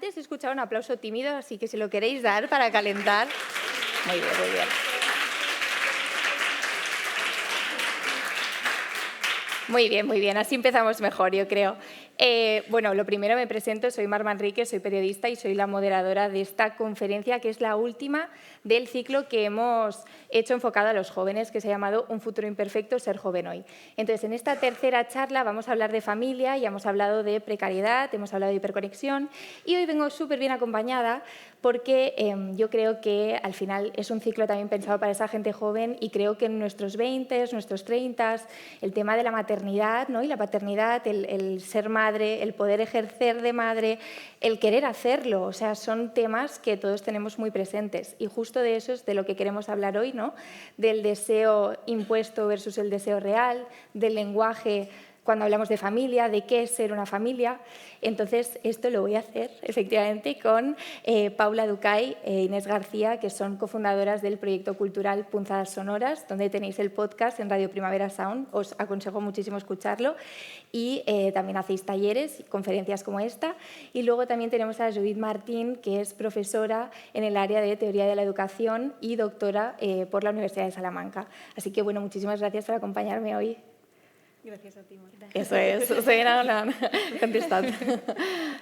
Antes he escuchado un aplauso tímido, así que si lo queréis dar para calentar. Muy bien, muy bien. Muy bien, muy bien. Así empezamos mejor, yo creo. Bueno, lo primero me presento, soy Mar Manrique, soy periodista y soy la moderadora de esta conferencia, que es la última del ciclo que hemos hecho enfocado a los jóvenes, que se ha llamado Un futuro imperfecto, ser joven hoy. Entonces, en esta tercera charla vamos a hablar de familia, ya hemos hablado de precariedad, hemos hablado de hiperconexión y hoy vengo súper bien acompañada porque yo creo que al final es un ciclo también pensado para esa gente joven y creo que en nuestros 20, nuestros 30, el tema de la maternidad, ¿no? Y la paternidad, el ser madre, el poder ejercer de madre, el querer hacerlo, o sea, son temas que todos tenemos muy presentes y justo de eso es de lo que queremos hablar hoy, ¿no? Del deseo impuesto versus el deseo real, del lenguaje cuando hablamos de familia, de qué es ser una familia. Entonces, esto lo voy a hacer efectivamente con Paula Ducay e Inés García, que son cofundadoras del proyecto cultural Punzadas Sonoras, donde tenéis el podcast en Radio Primavera Sound. Os aconsejo muchísimo escucharlo. Y también hacéis talleres y conferencias como esta. Y luego también tenemos a Judith Martín, que es profesora en el área de Teoría de la Educación y doctora por la Universidad de Salamanca. Así que, bueno, muchísimas gracias por acompañarme hoy. Gracias a ti, Marta. Eso es, contestad.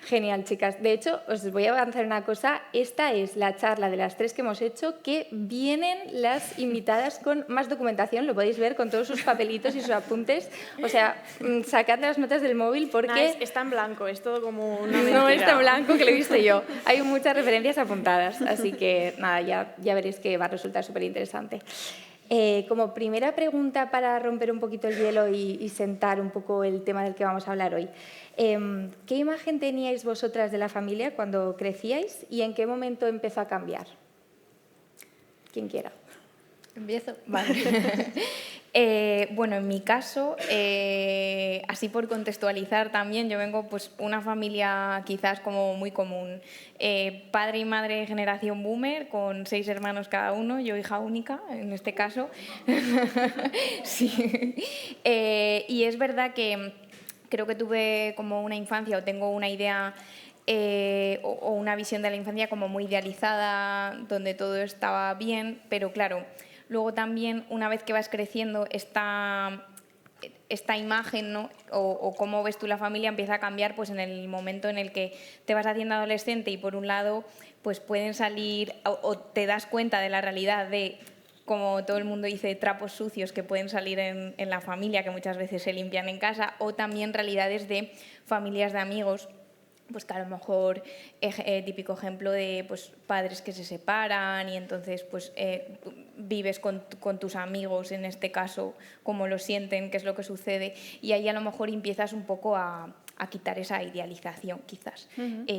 Genial, chicas. De hecho, os voy a avanzar una cosa. Esta es la charla de las 3 que hemos hecho, que vienen las invitadas con más documentación. Lo podéis ver con todos sus papelitos y sus apuntes. O sea, sacad las notas del móvil porque... Nah, está en blanco, es todo como una mentira. No está en blanco, que lo he visto yo. Hay muchas referencias apuntadas, así que nada, ya veréis que va a resultar súper interesante. Como primera pregunta para romper un poquito el hielo y sentar un poco el tema del que vamos a hablar hoy, ¿qué imagen teníais vosotras de la familia cuando crecíais y en qué momento empezó a cambiar? Quien quiera. ¿Empiezo? Vale. Bueno, en mi caso, así por contextualizar también, yo vengo pues una familia quizás como muy común. Padre y madre generación boomer, con 6 hermanos cada uno, yo hija única en este caso. Sí. Y es verdad que creo que tuve como una infancia o tengo una idea o una visión de la infancia como muy idealizada, donde todo estaba bien, pero claro, luego también, una vez que vas creciendo, esta imagen, ¿no? o cómo ves tú la familia empieza a cambiar pues, en el momento en el que te vas haciendo adolescente y, por un lado, pues pueden salir o te das cuenta de la realidad de, como todo el mundo dice, trapos sucios que pueden salir en la familia, que muchas veces se limpian en casa, o también realidades de familias de amigos, pues que a lo mejor típico ejemplo de pues, padres que se separan y entonces pues, vives con tus amigos, en este caso, cómo lo sienten, qué es lo que sucede, y ahí a lo mejor empiezas un poco a quitar esa idealización, quizás.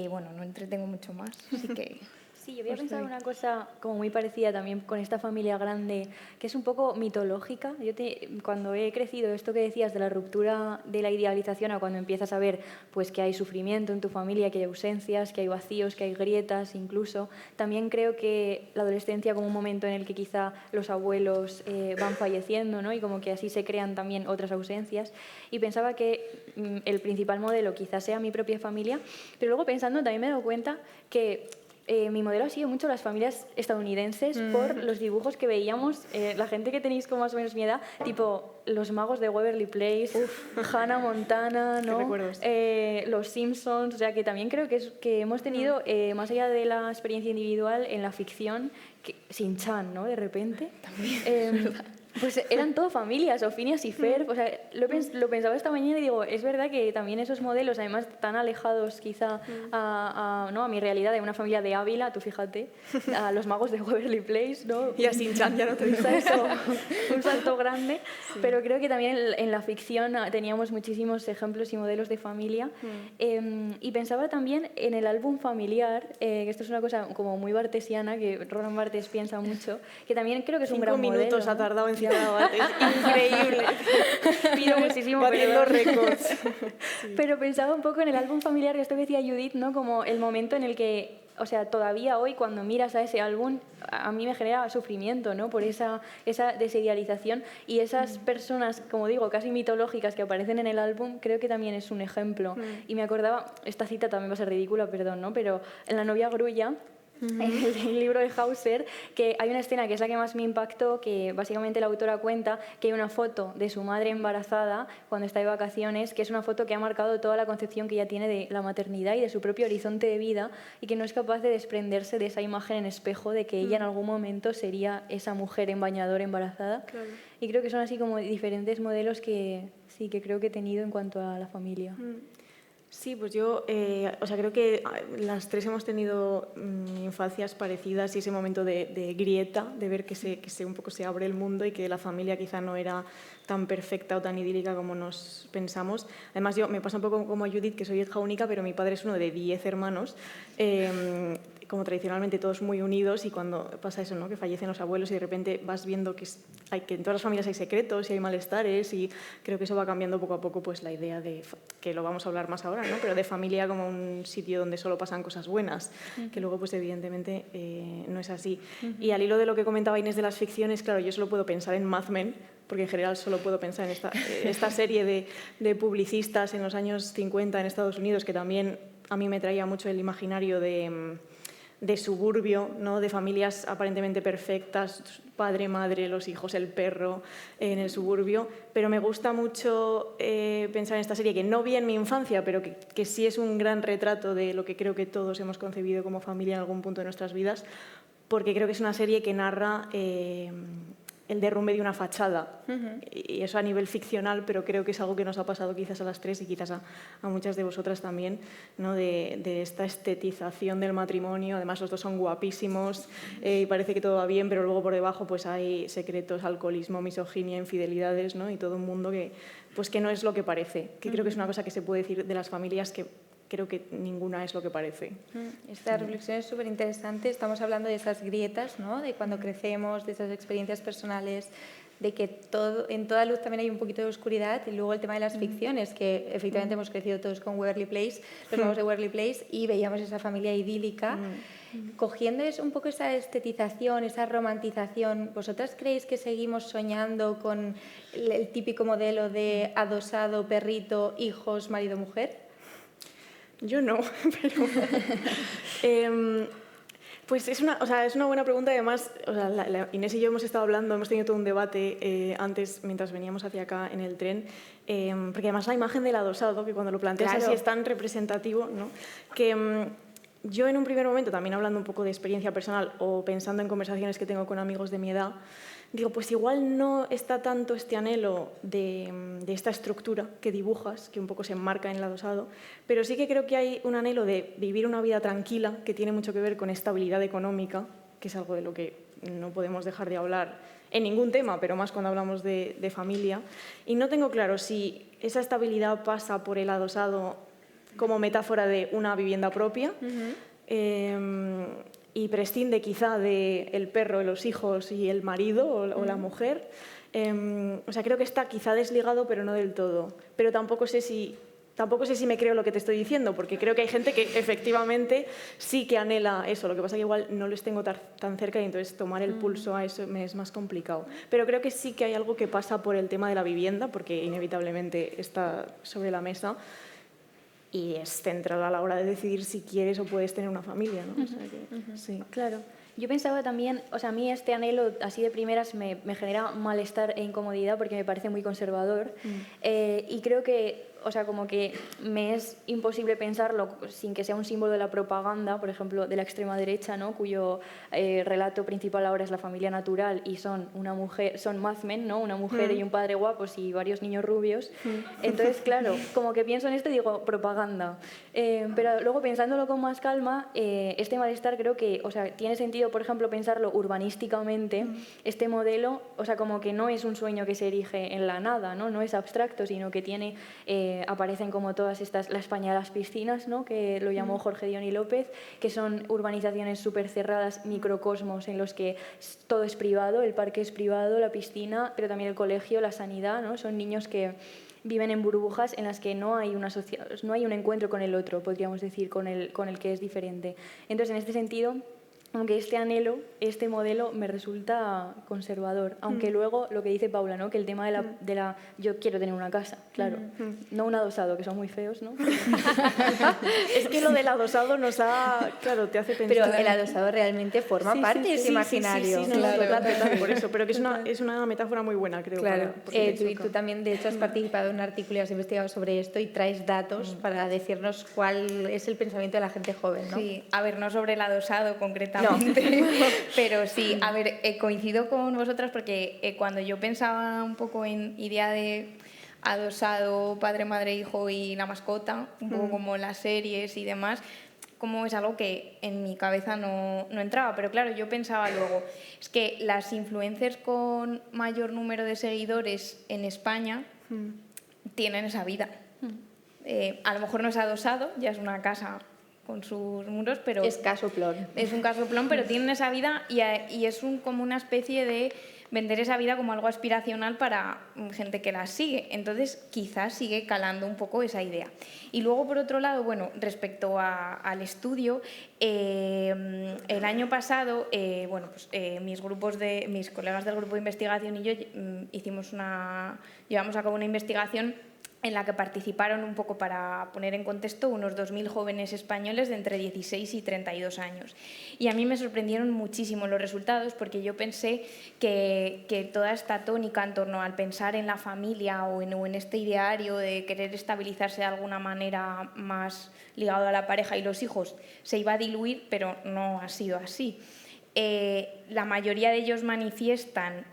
Bueno, no entretengo mucho más, así que... Sí, yo había pensado una cosa como muy parecida también con esta familia grande, que es un poco mitológica. Cuando he crecido, esto que decías de la ruptura de la idealización a cuando empiezas a ver pues, que hay sufrimiento en tu familia, que hay ausencias, que hay vacíos, que hay grietas incluso, también creo que la adolescencia como un momento en el que quizá los abuelos van falleciendo, ¿no? Y como que así se crean también otras ausencias. Y pensaba que el principal modelo quizás sea mi propia familia, pero luego pensando también me he dado cuenta que mi modelo ha sido mucho las familias estadounidenses por los dibujos que veíamos, la gente que tenéis como más o menos mi edad, tipo los magos de Waverly Place, Hannah Montana, ¿no? Los Simpsons, o sea que también creo que hemos tenido, más allá de la experiencia individual, en la ficción, Shin-Chan, ¿no? De repente. También, pues eran todo familias, o Phineas y Ferb, o sea, lo pensaba esta mañana y digo, es verdad que también esos modelos, además tan alejados quizá a mi realidad de una familia de Ávila, tú fíjate, a los magos de Waverly Place, ¿no? Y a Shin-Chan ya no te digo. Un salto grande, sí. Pero creo que también en la ficción teníamos muchísimos ejemplos y modelos de familia. Y pensaba también en el álbum familiar, que esto es una cosa como muy bartesiana, que Roland Barthes piensa mucho, que también creo que es un gran modelo. 5 minutos ha tardado en increíble. Pido muchísimo batiendo récords. Sí. Pero pensaba un poco en el álbum familiar, que esto que decía Judith, ¿no? Como el momento en el que o sea, todavía hoy cuando miras a ese álbum, a mí me genera sufrimiento, ¿no? Por esa desidealización, y esas personas, como digo, casi mitológicas que aparecen en el álbum, creo que también es un ejemplo. Y me acordaba, esta cita también va a ser ridícula, perdón, ¿no? Pero en La novia grulla, en el libro de Hauser, que hay una escena que es la que más me impactó, que básicamente la autora cuenta que hay una foto de su madre embarazada cuando está de vacaciones, que es una foto que ha marcado toda la concepción que ella tiene de la maternidad y de su propio horizonte de vida, y que no es capaz de desprenderse de esa imagen en espejo de que ella en algún momento sería esa mujer en bañador embarazada. Claro. Y creo que son así como diferentes modelos que sí, que creo que he tenido en cuanto a la familia. Sí, pues yo creo que las tres hemos tenido infancias parecidas y ese momento de grieta, de ver que un poco se abre el mundo y que la familia quizá no era tan perfecta o tan idílica como nos pensamos. Además, me pasa un poco como a Judith, que soy hija única, pero mi padre es uno de 10 hermanos, como tradicionalmente todos muy unidos, y cuando pasa eso, ¿no? Que fallecen los abuelos y de repente vas viendo que en todas las familias hay secretos y hay malestares, y creo que eso va cambiando poco a poco pues la idea de, que lo vamos a hablar más ahora, ¿no? Pero de familia como un sitio donde solo pasan cosas buenas, que luego pues evidentemente no es así. Y al hilo de lo que comentaba Inés de las ficciones, claro, yo solo puedo pensar en Mad Men, porque en general solo puedo pensar en esta serie de publicistas en los años 50 en Estados Unidos, que también a mí me traía mucho el imaginario de suburbio, ¿no? De familias aparentemente perfectas, padre, madre, los hijos, el perro, en el suburbio. Pero me gusta mucho pensar en esta serie, que no vi en mi infancia, pero que sí es un gran retrato de lo que creo que todos hemos concebido como familia en algún punto de nuestras vidas, porque creo que es una serie que narra el derrumbe de una fachada. Y eso a nivel ficcional, pero creo que es algo que nos ha pasado quizás a las tres y quizás a muchas de vosotras también, ¿no? De esta estetización del matrimonio. Además, los dos son guapísimos y parece que todo va bien, pero luego por debajo pues hay secretos, alcoholismo, misoginia, infidelidades, ¿no? Y todo un mundo que no es lo que parece. Que creo que es una cosa que se puede decir de las familias, que creo que ninguna es lo que parece. Esta reflexión es súper interesante. Estamos hablando de esas grietas, ¿no? De cuando crecemos, de esas experiencias personales, de que en toda luz también hay un poquito de oscuridad, y luego el tema de las ficciones, que efectivamente hemos crecido todos con Waverly Place, los nuevos de Waverly Place, y veíamos esa familia idílica. Cogiendo un poco esa estetización, esa romantización, ¿vosotras creéis que seguimos soñando con el típico modelo de adosado, perrito, hijos, marido, mujer? Yo no, pero pues es una buena pregunta. Además, Inés y yo hemos estado hablando, hemos tenido todo un debate antes, mientras veníamos hacia acá en el tren, porque además la imagen del adosado, que cuando lo planteas así es tan representativo, ¿no? Que yo en un primer momento, también hablando un poco de experiencia personal o pensando en conversaciones que tengo con amigos de mi edad, digo, pues igual no está tanto este anhelo de esta estructura que dibujas, que un poco se enmarca en el adosado, pero sí que creo que hay un anhelo de vivir una vida tranquila, que tiene mucho que ver con estabilidad económica, que es algo de lo que no podemos dejar de hablar en ningún tema, pero más cuando hablamos de familia. Y no tengo claro si esa estabilidad pasa por el adosado como metáfora de una vivienda propia, y prescinde quizá del perro, los hijos y el marido o la mujer. Creo que está quizá desligado, pero no del todo. Pero tampoco sé si me creo lo que te estoy diciendo, porque creo que hay gente que efectivamente sí que anhela eso. Lo que pasa es que igual no les tengo tan cerca, y entonces tomar el pulso a eso me es más complicado. Pero creo que sí que hay algo que pasa por el tema de la vivienda, porque inevitablemente está sobre la mesa, y es central a la hora de decidir si quieres o puedes tener una familia, ¿no? Sí. Claro. Yo pensaba también, a mí este anhelo así de primeras me genera malestar e incomodidad, porque me parece muy conservador, y creo que, como que me es imposible pensarlo sin que sea un símbolo de la propaganda, por ejemplo, de la extrema derecha, ¿no? Cuyo relato principal ahora es la familia natural, y son Mad Men, ¿no? Una mujer y un padre guapos y varios niños rubios. Entonces, claro, como que pienso en esto y digo, propaganda. Pero luego, pensándolo con más calma, este malestar creo que, tiene sentido sentido, por ejemplo, pensarlo urbanísticamente, este modelo, o sea, como que no es un sueño que se erige en la nada, ¿no? No es abstracto, sino que tiene, aparecen como todas estas, la España de las piscinas, ¿no? Que lo llamó Jorge Diony López, que son urbanizaciones súper cerradas, microcosmos en los que todo es privado, el parque es privado, la piscina, pero también el colegio, la sanidad, ¿no? Son niños que viven en burbujas en las que no hay no hay un encuentro con el otro, podríamos decir, con el que es diferente. Entonces, en este sentido, aunque este anhelo, este modelo me resulta conservador, aunque luego lo que dice Paula, ¿no? Que el tema de la yo quiero tener una casa, claro, no un adosado, que son muy feos, ¿no? Es que lo del adosado nos ha, claro, te hace pensar. Pero el adosado realmente forma parte de ese imaginario. Sí, Claro. total, por eso, pero que es una metáfora muy buena, creo. Claro, porque tú también de hecho has participado en un artículo y has investigado sobre esto y traes datos para decirnos cuál es el pensamiento de la gente joven, ¿no? Sí, a ver, no sobre el adosado concretamente, pero sí, a ver, coincido con vosotras porque cuando yo pensaba un poco en idea de adosado, padre, madre, hijo y la mascota, un poco como las series y demás, como es algo que en mi cabeza no entraba, pero claro, yo pensaba luego, es que las influencers con mayor número de seguidores en España tienen esa vida. A lo mejor no es adosado, ya es una casa con sus muros, pero es casoplón. Es un casoplón, pero tienen esa vida y es como una especie de vender esa vida como algo aspiracional para gente que la sigue. Entonces, quizás sigue calando un poco esa idea. Y luego, por otro lado, bueno, respecto al estudio, el año pasado, mis colegas del grupo de investigación y yo llevamos a cabo una investigación en la que participaron un poco, para poner en contexto, unos 2.000 jóvenes españoles de entre 16 y 32 años. Y a mí me sorprendieron muchísimo los resultados, porque yo pensé que toda esta tónica en torno al pensar en la familia o en este ideario de querer estabilizarse de alguna manera más ligado a la pareja y los hijos se iba a diluir, pero no ha sido así. La mayoría de ellos manifiestan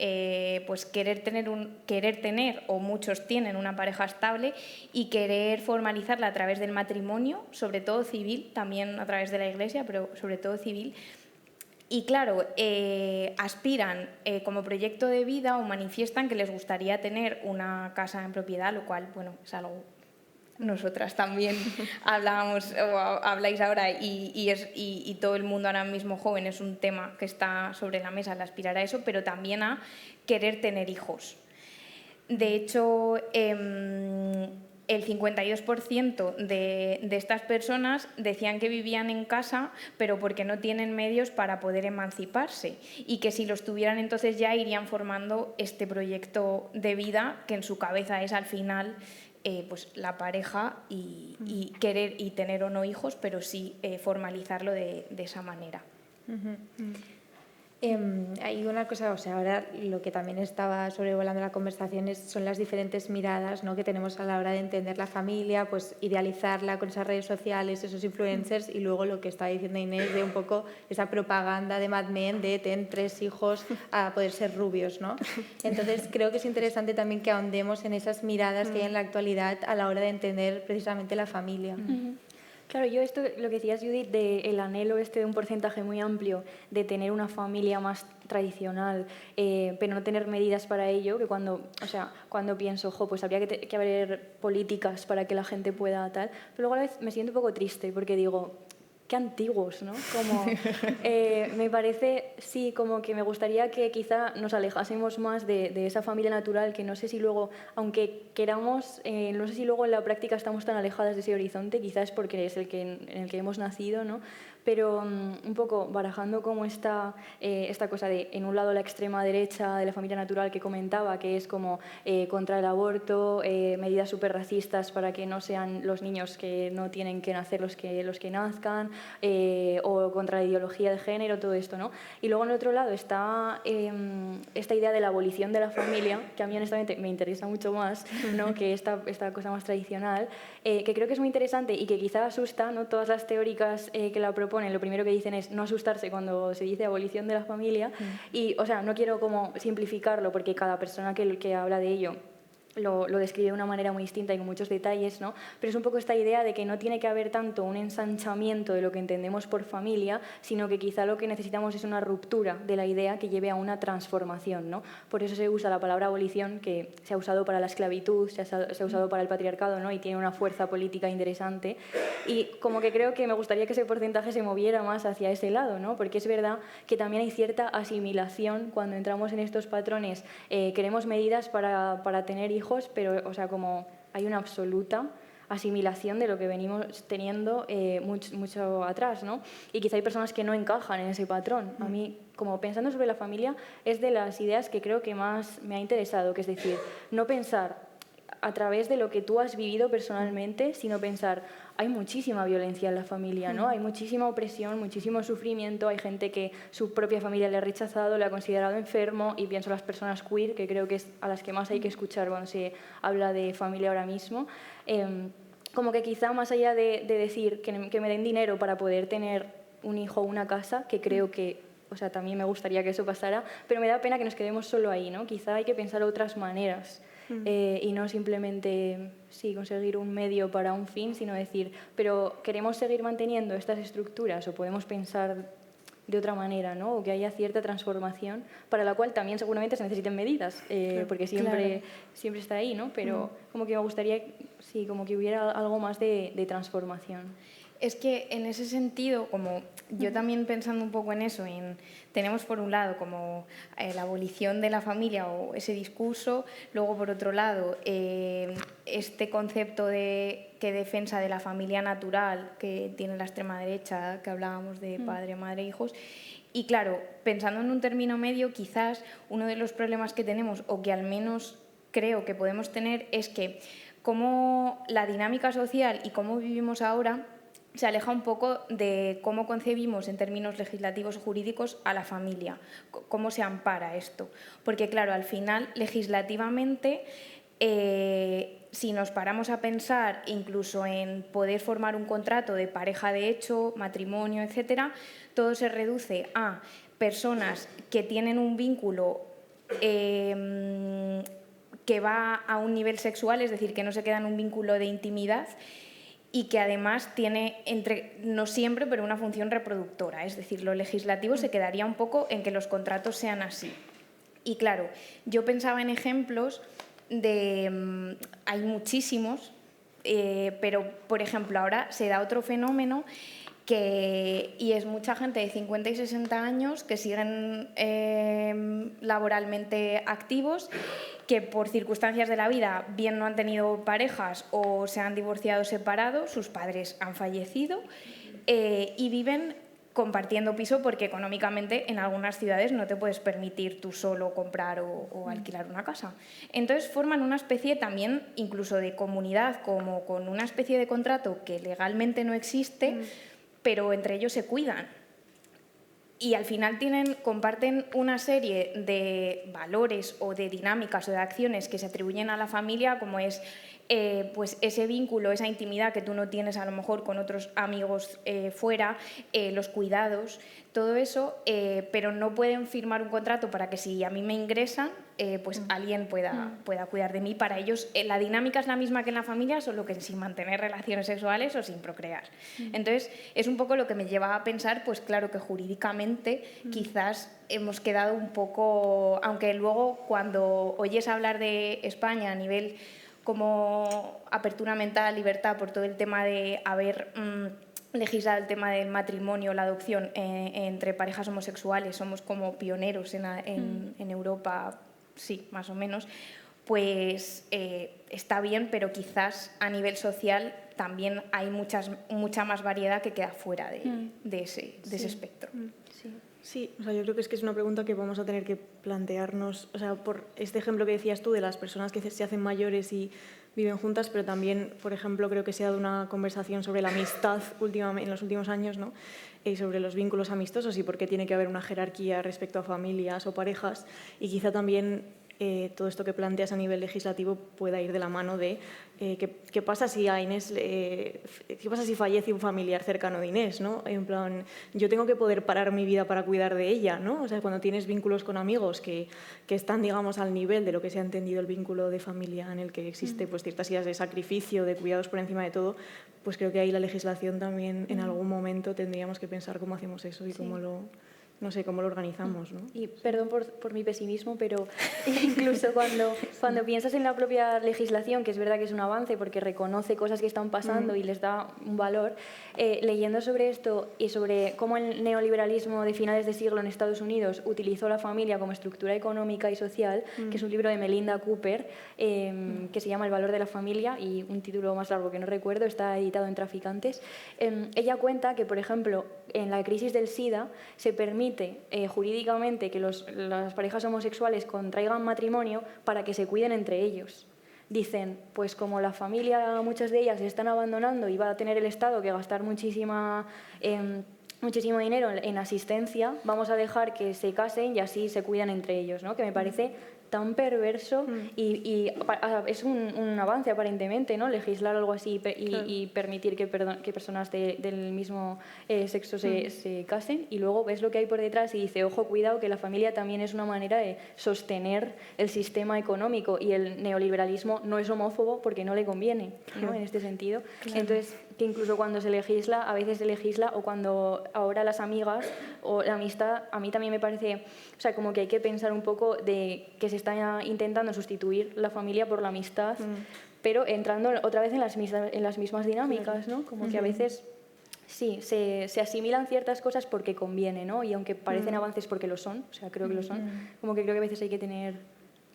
pues querer tener, o muchos tienen, una pareja estable y querer formalizarla a través del matrimonio, sobre todo civil, también a través de la Iglesia, pero sobre todo civil. Y claro, aspiran como proyecto de vida o manifiestan que les gustaría tener una casa en propiedad, lo cual, bueno, es algo... Nosotras también hablábamos o habláis ahora y todo el mundo ahora mismo joven es un tema que está sobre la mesa, el aspirar a eso, pero también a querer tener hijos. De hecho, el 52% de estas personas decían que vivían en casa, pero porque no tienen medios para poder emanciparse, y que si los tuvieran entonces ya irían formando este proyecto de vida que en su cabeza es al final pues la pareja y querer y tener o no hijos, pero sí formalizarlo de esa manera. Hay una cosa, o sea, ahora lo que también estaba sobrevolando la conversación son las diferentes miradas, ¿no?, que tenemos a la hora de entender la familia, pues idealizarla con esas redes sociales, esos influencers, y luego lo que estaba diciendo Inés de un poco esa propaganda de Mad Men de ten 3 hijos a poder ser rubios, ¿no? Entonces creo que es interesante también que ahondemos en esas miradas que hay en la actualidad a la hora de entender precisamente la familia. Claro, yo esto, lo que decías, Judith, del anhelo de un porcentaje muy amplio de tener una familia más tradicional, pero no tener medidas para ello, que cuando pienso, pues habría que haber políticas para que la gente pueda tal, pero luego a la vez me siento un poco triste porque digo, qué antiguos, ¿no? Como, me parece, sí, como que me gustaría que quizá nos alejásemos más de esa familia natural, que no sé si luego, aunque queramos, no sé si luego en la práctica estamos tan alejadas de ese horizonte, quizás es porque es en el que hemos nacido, ¿no? Pero un poco barajando como esta cosa de, en un lado, la extrema derecha de la familia natural que comentaba, que es como contra el aborto, medidas súper racistas para que no sean los niños que no tienen que nacer los que nazcan, o contra la ideología de género, todo esto, ¿no? Y luego en el otro lado está esta idea de la abolición de la familia, que a mí honestamente me interesa mucho más, ¿no?, que esta cosa más tradicional, que creo que es muy interesante y que quizá asusta, ¿no? Todas las teóricas que la proponen, lo primero que dicen es no asustarse cuando se dice abolición de la familia, y, o sea, no quiero como simplificarlo porque cada persona que habla de ello lo describe de una manera muy distinta y con muchos detalles, ¿no? Pero es un poco esta idea de que no tiene que haber tanto un ensanchamiento de lo que entendemos por familia, sino que quizá lo que necesitamos es una ruptura de la idea que lleve a una transformación, ¿no? Por eso se usa la palabra abolición, que se ha usado para la esclavitud, se ha usado para el patriarcado, ¿no? Y tiene una fuerza política interesante. Y como que creo que me gustaría que ese porcentaje se moviera más hacia ese lado, ¿no? Porque es verdad que también hay cierta asimilación cuando entramos en estos patrones. Queremos medidas para tener hijos, pero o sea, como hay una absoluta asimilación de lo que venimos teniendo mucho atrás, ¿no? Y quizá hay personas que no encajan en ese patrón. A mí, como pensando sobre la familia, es de las ideas que creo que más me ha interesado, que es decir, no pensar a través de lo que tú has vivido personalmente, sino pensar, hay muchísima violencia en la familia, ¿no? Hay muchísima opresión, muchísimo sufrimiento, hay gente que su propia familia le ha rechazado, le ha considerado enfermo, y pienso en las personas queer, que creo que es a las que más hay que escuchar cuando se habla de familia ahora mismo. Como que quizá más allá de decir que me den dinero para poder tener un hijo o una casa, que creo que, o sea, también me gustaría que eso pasara, pero me da pena que nos quedemos solo ahí, ¿no? Quizá hay que pensar otras maneras. Y no simplemente conseguir un medio para un fin, sino decir, pero ¿queremos seguir manteniendo estas estructuras o podemos pensar de otra manera, ¿no? O que haya cierta transformación para la cual también seguramente se necesiten medidas, porque siempre está ahí, ¿no? Pero como que me gustaría como que hubiera algo más de transformación. Es que en ese sentido, como yo también pensando un poco en eso, tenemos por un lado como la abolición de la familia o ese discurso, luego por otro lado este concepto de defensa de la familia natural que tiene la extrema derecha, que hablábamos de padre, madre, hijos. Y claro, pensando en un término medio, quizás uno de los problemas que tenemos, o que al menos creo que podemos tener, es que como la dinámica social y cómo vivimos ahora se aleja un poco de cómo concebimos en términos legislativos o jurídicos a la familia, cómo se ampara esto. Porque claro, al final, legislativamente, si nos paramos a pensar incluso en poder formar un contrato de pareja de hecho, matrimonio, etcétera, todo se reduce a personas que tienen un vínculo que va a un nivel sexual, es decir, que no se queda en un vínculo de intimidad, y que además tiene, no siempre, pero una función reproductora. Es decir, lo legislativo se quedaría un poco en que los contratos sean así. Y claro, yo pensaba en ejemplos hay muchísimos, pero por ejemplo ahora se da otro fenómeno y es mucha gente de 50 y 60 años que siguen laboralmente activos, que por circunstancias de la vida bien no han tenido parejas o se han divorciado separados, sus padres han fallecido y viven compartiendo piso porque económicamente en algunas ciudades no te puedes permitir tú solo comprar o alquilar una casa. Entonces forman una especie también incluso de comunidad, como con una especie de contrato que legalmente no existe, pero entre ellos se cuidan. Y al final comparten una serie de valores o de dinámicas o de acciones que se atribuyen a la familia, como es pues ese vínculo, esa intimidad que tú no tienes a lo mejor con otros amigos fuera, los cuidados, todo eso, pero no pueden firmar un contrato para que si a mí me ingresan, pues alguien pueda cuidar de mí. Para ellos la dinámica es la misma que en la familia, solo que sin mantener relaciones sexuales o sin procrear. Entonces es un poco lo que me lleva a pensar, pues claro que jurídicamente quizás hemos quedado un poco, aunque luego cuando oyes hablar de España a nivel como apertura mental, libertad, por todo el tema de haber legislado el tema del matrimonio, la adopción entre parejas homosexuales, somos como pioneros en Europa, sí, más o menos, pues está bien, pero quizás a nivel social también hay mucha más variedad que queda fuera de ese espectro. Sí, o sea, yo creo que es una pregunta que vamos a tener que plantearnos, o sea, por este ejemplo que decías tú de las personas que se hacen mayores y viven juntas, pero también, por ejemplo, creo que se ha dado una conversación sobre la amistad en los últimos años, ¿no? Y sobre los vínculos amistosos y por qué tiene que haber una jerarquía respecto a familias o parejas, y quizá también todo esto que planteas a nivel legislativo pueda ir de la mano de qué pasa si a Inés, qué pasa si fallece un familiar cercano de Inés, ¿no? En plan, yo tengo que poder parar mi vida para cuidar de ella, ¿no? O sea, cuando tienes vínculos con amigos que están, digamos, al nivel de lo que se ha entendido el vínculo de familia en el que existe pues ciertas ideas de sacrificio, de cuidados por encima de todo, pues creo que ahí la legislación también en algún momento tendríamos que pensar cómo hacemos eso y cómo lo... No sé, cómo lo organizamos, ¿no? Y perdón por mi pesimismo, pero incluso cuando piensas en la propia legislación, que es verdad que es un avance porque reconoce cosas que están pasando y les da un valor, leyendo sobre esto y sobre cómo el neoliberalismo de finales de siglo en Estados Unidos utilizó la familia como estructura económica y social, que es un libro de Melinda Cooper, que se llama El valor de la familia, y un título más largo que no recuerdo, está editado en Traficantes. Ella cuenta que, por ejemplo, en la crisis del SIDA se permite jurídicamente que las parejas homosexuales contraigan matrimonio para que se cuiden entre ellos. Dicen, pues como la familia, muchas de ellas se están abandonando y va a tener el Estado que gastar muchísimo dinero en asistencia, vamos a dejar que se casen y así se cuidan entre ellos, ¿no? Que me parece tan perverso y es un avance aparentemente, ¿no? Legislar algo así y permitir que personas del mismo sexo se casen, y luego ves lo que hay por detrás y dice, ojo, cuidado, que la familia también es una manera de sostener el sistema económico, y el neoliberalismo no es homófobo porque no le conviene, ¿no? En este sentido. Entonces, que incluso cuando se legisla, a veces se legisla, o cuando ahora las amigas o la amistad, a mí también me parece, o sea, como que hay que pensar un poco de que se está intentando sustituir la familia por la amistad, pero entrando otra vez en las mismas dinámicas, ¿no? Como que a veces sí, se asimilan ciertas cosas porque conviene, ¿no? Y aunque parecen avances porque lo son, o sea, creo que lo son, como que creo que a veces hay que tener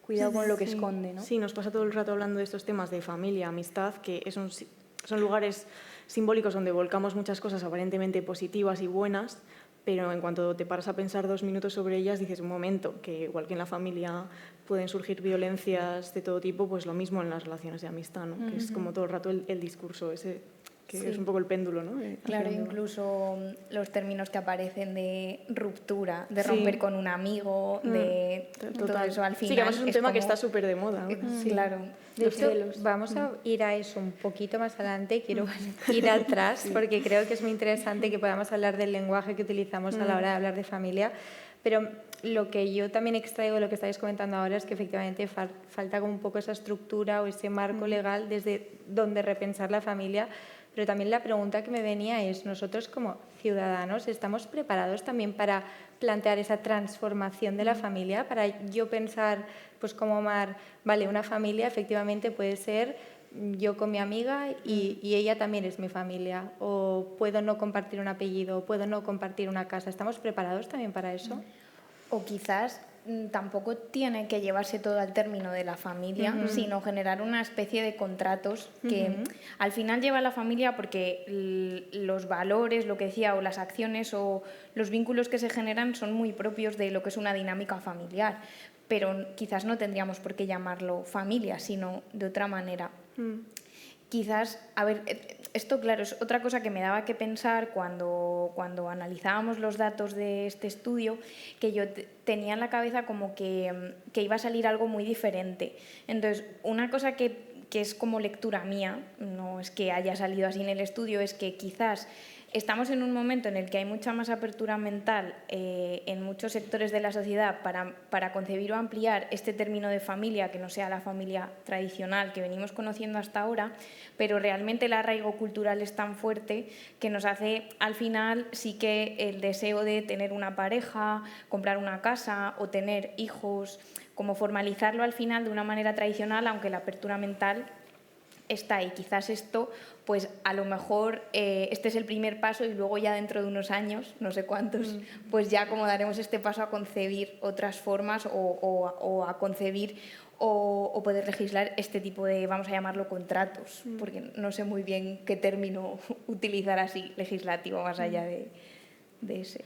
cuidado con lo que esconde, ¿no? Sí, nos pasa todo el rato hablando de estos temas de familia, amistad, que son lugares simbólicos donde volcamos muchas cosas aparentemente positivas y buenas, pero en cuanto te paras a pensar 2 minutos sobre ellas, dices, un momento, que igual que en la familia pueden surgir violencias de todo tipo, pues lo mismo en las relaciones de amistad, ¿no? Que es como todo el rato el discurso ese, que es un poco el péndulo, ¿no? Claro, incluso los términos que aparecen de ruptura, de romper con un amigo, de todo eso al final. Sí, que además es un tema que está súper de moda, ¿no? Claro. De hecho, vamos a ir a eso un poquito más adelante. Quiero ir atrás porque creo que es muy interesante que podamos hablar del lenguaje que utilizamos a la hora de hablar de familia. Pero lo que yo también extraigo de lo que estáis comentando ahora es que efectivamente falta como un poco esa estructura o ese marco legal desde donde repensar la familia. Pero también la pregunta que me venía es, nosotros como ciudadanos, ¿estamos preparados también para plantear esa transformación de la familia? Para yo pensar, pues como Mar, vale, una familia efectivamente puede ser yo con mi amiga y ella también es mi familia, o puedo no compartir un apellido, o puedo no compartir una casa. ¿Estamos preparados también para eso? O quizás tampoco tiene que llevarse todo al término de la familia, sino generar una especie de contratos que al final lleva a la familia, porque los valores, lo que decía, o las acciones o los vínculos que se generan son muy propios de lo que es una dinámica familiar, pero quizás no tendríamos por qué llamarlo familia, sino de otra manera. Quizás, a ver, esto claro, es otra cosa que me daba que pensar cuando analizábamos los datos de este estudio, que yo tenía en la cabeza como que iba a salir algo muy diferente. Entonces, una cosa que es como lectura mía, no es que haya salido así en el estudio, es que quizás estamos en un momento en el que hay mucha más apertura mental en muchos sectores de la sociedad para concebir o ampliar este término de familia, que no sea la familia tradicional que venimos conociendo hasta ahora, pero realmente el arraigo cultural es tan fuerte que nos hace al final sí que el deseo de tener una pareja, comprar una casa o tener hijos, como formalizarlo al final de una manera tradicional, aunque la apertura mental está ahí. Quizás esto, pues a lo mejor este es el primer paso y luego ya dentro de unos años, no sé cuántos, pues ya como daremos este paso a concebir otras formas o a concebir o poder legislar este tipo de, vamos a llamarlo, contratos, porque no sé muy bien qué término utilizar así legislativo más allá de ese.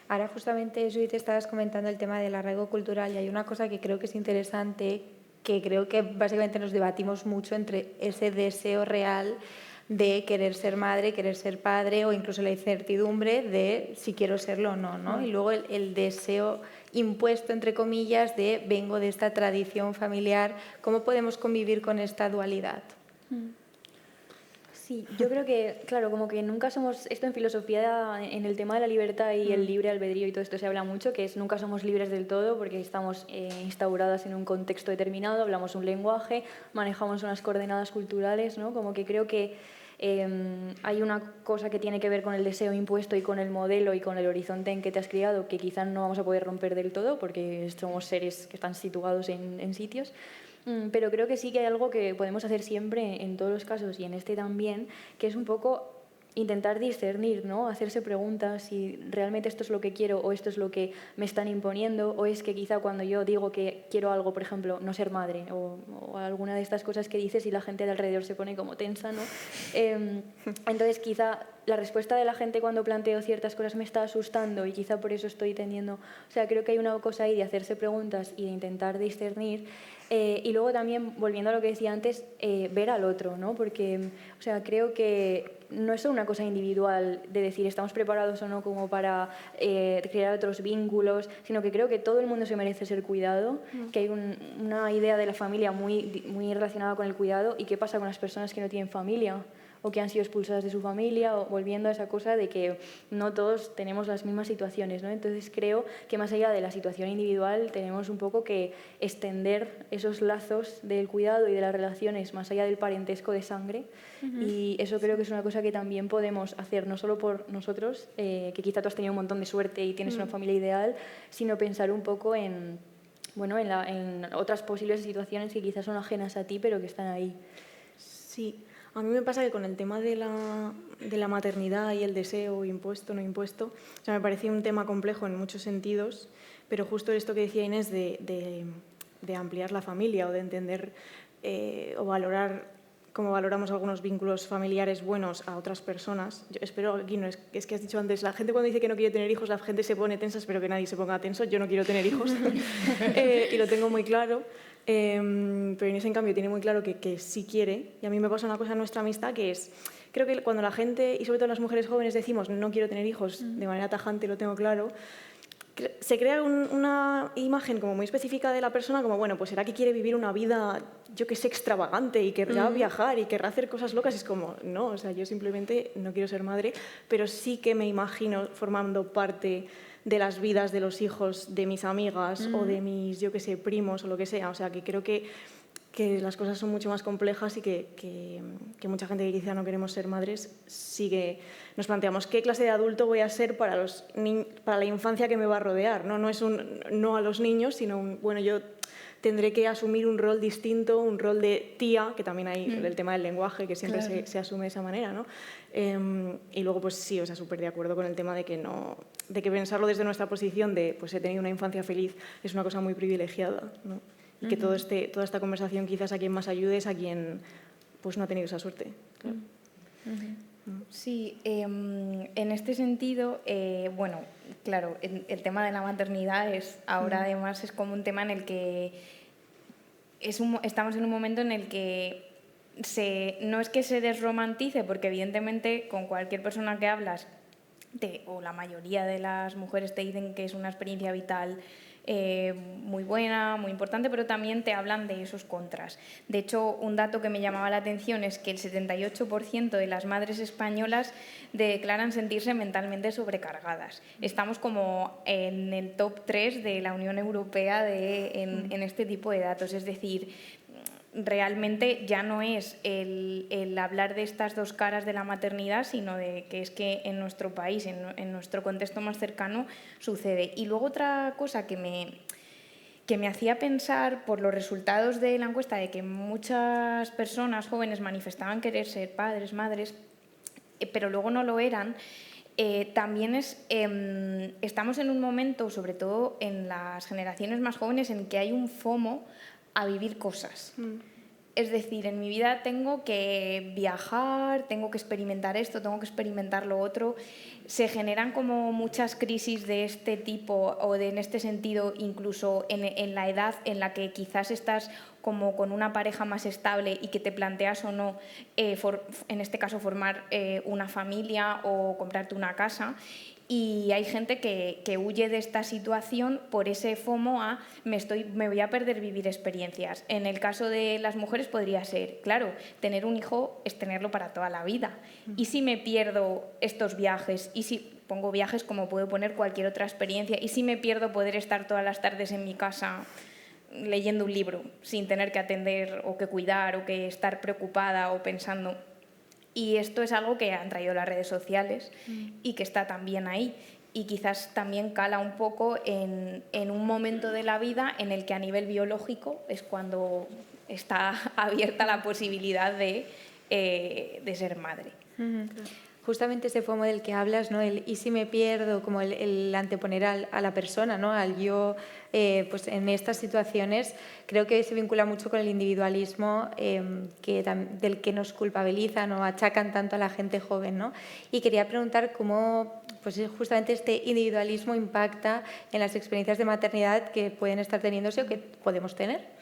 Ahora justamente, Judith, estabas comentando el tema del arraigo cultural y hay una cosa que creo que es interesante, que creo que básicamente nos debatimos mucho entre ese deseo real de querer ser madre, querer ser padre o incluso la incertidumbre de si quiero serlo o no, ¿no? Y luego el deseo impuesto, entre comillas, de vengo de esta tradición familiar. ¿Cómo podemos convivir con esta dualidad? Sí, yo creo que, claro, como que nunca somos, esto en filosofía, en el tema de la libertad y el libre albedrío y todo esto se habla mucho, que es nunca somos libres del todo porque estamos instauradas en un contexto determinado, hablamos un lenguaje, manejamos unas coordenadas culturales, ¿no? Como que creo que hay una cosa que tiene que ver con el deseo impuesto y con el modelo y con el horizonte en que te has criado que quizás no vamos a poder romper del todo porque somos seres que están situados en sitios. Pero creo que sí que hay algo que podemos hacer siempre en todos los casos y en este también, que es un poco intentar discernir, ¿no? Hacerse preguntas si realmente esto es lo que quiero o esto es lo que me están imponiendo, o es que quizá cuando yo digo que quiero algo, por ejemplo, no ser madre o alguna de estas cosas que dices y la gente de alrededor se pone como tensa, ¿no? Entonces quizá la respuesta de la gente cuando planteo ciertas cosas me está asustando y quizá por eso estoy teniendo... O sea, creo que hay una cosa ahí de hacerse preguntas y de intentar discernir. Y luego también, volviendo a lo que decía antes, ver al otro, ¿no? Porque, o sea, creo que no es solo una cosa individual de decir estamos preparados o no como para crear otros vínculos, sino que creo que todo el mundo se merece ser cuidado, que hay una idea de la familia muy relacionada con el cuidado. ¿Y qué pasa con las personas que no tienen familia o que han sido expulsadas de su familia, o volviendo a esa cosa de que no todos tenemos las mismas situaciones, ¿no? Entonces creo que más allá de la situación individual tenemos un poco que extender esos lazos del cuidado y de las relaciones más allá del parentesco de sangre, y eso creo que es una cosa que también podemos hacer, no solo por nosotros, que quizá tú has tenido un montón de suerte y tienes una familia ideal, sino pensar un poco en, bueno, en otras posibles situaciones que quizás son ajenas a ti pero que están ahí. Sí. A mí me pasa que con el tema de la maternidad y el deseo impuesto, no impuesto, o sea, me parece un tema complejo en muchos sentidos, pero justo esto que decía Inés de ampliar la familia o de entender o valorar cómo valoramos algunos vínculos familiares buenos a otras personas. Yo espero, aquí no es que has dicho antes, la gente cuando dice que no quiere tener hijos, la gente se pone tensa, espero que nadie se ponga tenso, yo no quiero tener hijos y lo tengo muy claro. Pero Inés, en cambio, tiene muy claro que sí quiere. Y a mí me pasa una cosa en nuestra amistad que es, creo que cuando la gente, y sobre todo las mujeres jóvenes, decimos no quiero tener hijos de manera tajante, lo tengo claro, se crea una imagen como muy específica de la persona, como, bueno, pues será que quiere vivir una vida, yo que sé, extravagante y querrá viajar y querrá hacer cosas locas. Y es como, no, o sea, yo simplemente no quiero ser madre, pero sí que me imagino formando parte de las vidas de los hijos de mis amigas o de mis, yo que sé, primos o lo que sea. O sea, que creo que las cosas son mucho más complejas y que mucha gente que quizá no queremos ser madres nos planteamos qué clase de adulto voy a ser para la infancia que me va a rodear. No es un no a los niños, sino bueno, yo tendré que asumir un rol distinto, un rol de tía, que también hay el tema del lenguaje, que siempre se asume de esa manera, ¿no? Y luego, pues sí, o sea, súper de acuerdo con el tema de que pensarlo desde nuestra posición de, pues he tenido una infancia feliz, es una cosa muy privilegiada, ¿no? Y que toda esta conversación quizás a quien más ayude es a quien pues no ha tenido esa suerte. Claro. Sí, en este sentido, bueno, claro, el tema de la maternidad ahora además es como un tema en el que estamos en un momento en el que no es que se desromantice, porque evidentemente con cualquier persona que hablas, o la mayoría de las mujeres te dicen que es una experiencia vital muy buena, muy importante, pero también te hablan de esos contras. De hecho, un dato que me llamaba la atención es que el 78% de las madres españolas declaran sentirse mentalmente sobrecargadas. Estamos como en el top 3 de la Unión Europea en este tipo de datos, es decir, realmente ya no es el hablar de estas dos caras de la maternidad, sino de que es que en nuestro país, en nuestro contexto más cercano, sucede. Y luego otra cosa que me hacía pensar por los resultados de la encuesta de que muchas personas jóvenes manifestaban querer ser padres, madres, pero luego no lo eran, también estamos en un momento, sobre todo en las generaciones más jóvenes, en que hay un FOMO a vivir cosas. Es decir, en mi vida tengo que viajar, tengo que experimentar esto, tengo que experimentar lo otro. Se generan como muchas crisis de este tipo o en este sentido, incluso en la edad en la que quizás estás como con una pareja más estable y que te planteas o no, en este caso, formar una familia o comprarte una casa. Y hay gente que huye de esta situación por ese FOMO a me voy a perder vivir experiencias. En el caso de las mujeres podría ser, claro, tener un hijo es tenerlo para toda la vida. ¿Y si me pierdo estos viajes? ¿Y si pongo viajes como puedo poner cualquier otra experiencia? ¿Y si me pierdo poder estar todas las tardes en mi casa leyendo un libro sin tener que atender o que cuidar o que estar preocupada o pensando? Y esto es algo que han traído las redes sociales y que está también ahí. Y quizás también cala un poco en un momento de la vida en el que a nivel biológico es cuando está abierta la posibilidad de ser madre. Justamente ese FOMO del que hablas, ¿no? El ¿y si me pierdo? Como el anteponer a la persona, ¿no? Al yo, pues en estas situaciones creo que se vincula mucho con el individualismo del que nos culpabilizan o achacan tanto a la gente joven, ¿no? Y quería preguntar cómo pues justamente este individualismo impacta en las experiencias de maternidad que pueden estar teniéndose o que podemos tener.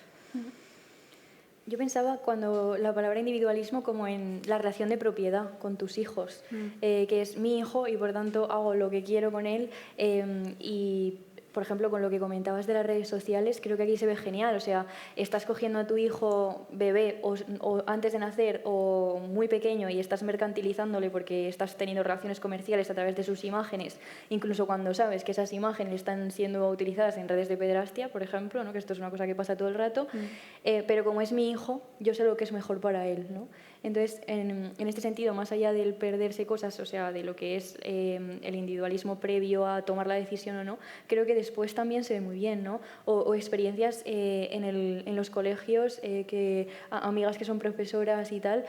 Yo pensaba cuando la palabra individualismo como en la relación de propiedad con tus hijos, que es mi hijo y por tanto hago lo que quiero con él y por ejemplo, con lo que comentabas de las redes sociales, creo que aquí se ve genial. O sea, estás cogiendo a tu hijo bebé o antes de nacer o muy pequeño y estás mercantilizándole porque estás teniendo relaciones comerciales a través de sus imágenes, incluso cuando sabes que esas imágenes están siendo utilizadas en redes de pederastia, por ejemplo, ¿no? Que esto es una cosa que pasa todo el rato, pero como es mi hijo, yo sé lo que es mejor para él, ¿no? Entonces, en este sentido, más allá del perderse cosas, o sea, de lo que es el individualismo previo a tomar la decisión o no, creo que después también se ve muy bien, ¿no? O experiencias en los colegios, amigas que son profesoras y tal,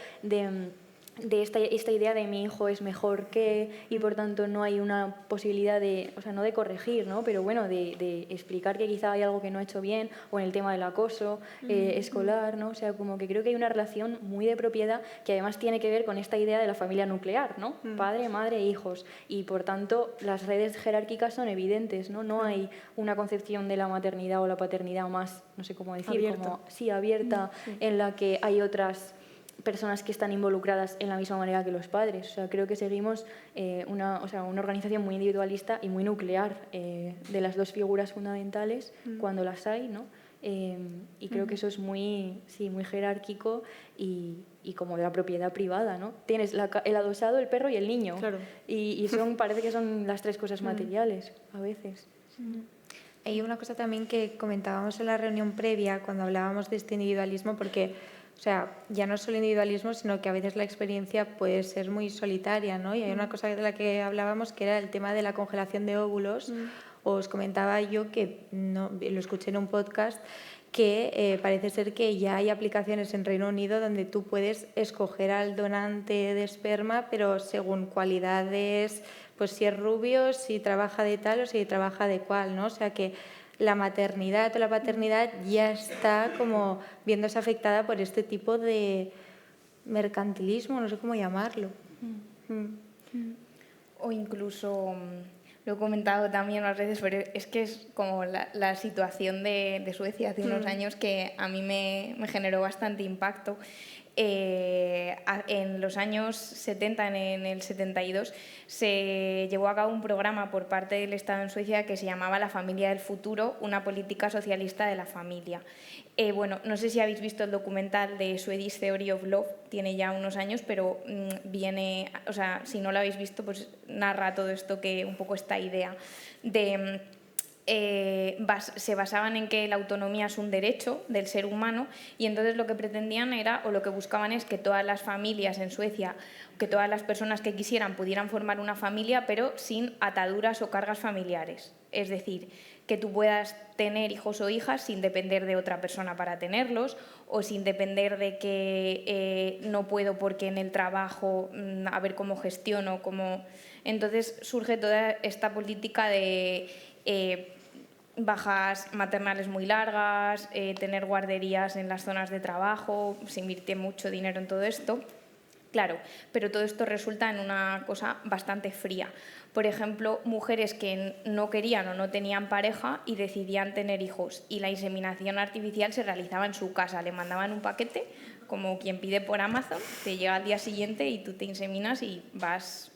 de esta idea de mi hijo es mejor que y por tanto no hay una posibilidad de, o sea, no de corregir, ¿no? Pero bueno, de explicar que quizá hay algo que no ha hecho bien o en el tema del acoso escolar, ¿no? O sea, como que creo que hay una relación muy de propiedad que además tiene que ver con esta idea de la familia nuclear, ¿no? Padre, madre e hijos y por tanto las redes jerárquicas son evidentes, ¿no? No hay una concepción de la maternidad o la paternidad más, no sé cómo decir, abierta, abierta en la que hay otras personas que están involucradas en la misma manera que los padres. O sea, creo que seguimos una organización muy individualista y muy nuclear de las dos figuras fundamentales cuando las hay, ¿no? Y creo que eso es muy jerárquico y como de la propiedad privada, ¿no? Tienes el adosado, el perro y el niño. Claro. Y parece que son las tres cosas materiales a veces. Hay una cosa también que comentábamos en la reunión previa cuando hablábamos de este individualismo, porque o sea, ya no solo individualismo, sino que a veces la experiencia puede ser muy solitaria, ¿no? Y hay una cosa de la que hablábamos que era el tema de la congelación de óvulos. Os comentaba yo que no, lo escuché en un podcast que parece ser que ya hay aplicaciones en Reino Unido donde tú puedes escoger al donante de esperma, pero según cualidades, pues si es rubio, si trabaja de tal o si trabaja de cual, ¿no? O sea que la maternidad o la paternidad ya está como viéndose afectada por este tipo de mercantilismo, no sé cómo llamarlo. O incluso, lo he comentado también en las redes, pero es que es como la situación de Suecia hace unos años que a mí me generó bastante impacto. En los años 70, en el 72, se llevó a cabo un programa por parte del Estado en Suecia que se llamaba La familia del futuro, una política socialista de la familia. Bueno, no sé si habéis visto el documental de Swedish Theory of Love, tiene ya unos años, pero viene, o sea, si no lo habéis visto, pues narra todo esto, que un poco esta idea de... se basaban en que la autonomía es un derecho del ser humano y entonces lo que pretendían era, o lo que buscaban es que todas las familias en Suecia, que todas las personas que quisieran pudieran formar una familia, pero sin ataduras o cargas familiares. Es decir, que tú puedas tener hijos o hijas sin depender de otra persona para tenerlos o sin depender de que no puedo porque en el trabajo a ver cómo gestiono, cómo... Entonces surge toda esta política de bajas maternales muy largas, tener guarderías en las zonas de trabajo, se invierte mucho dinero en todo esto. Claro, pero todo esto resulta en una cosa bastante fría. Por ejemplo, mujeres que no querían o no tenían pareja y decidían tener hijos y la inseminación artificial se realizaba en su casa. Le mandaban un paquete, como quien pide por Amazon, te llega al día siguiente y tú te inseminas y vas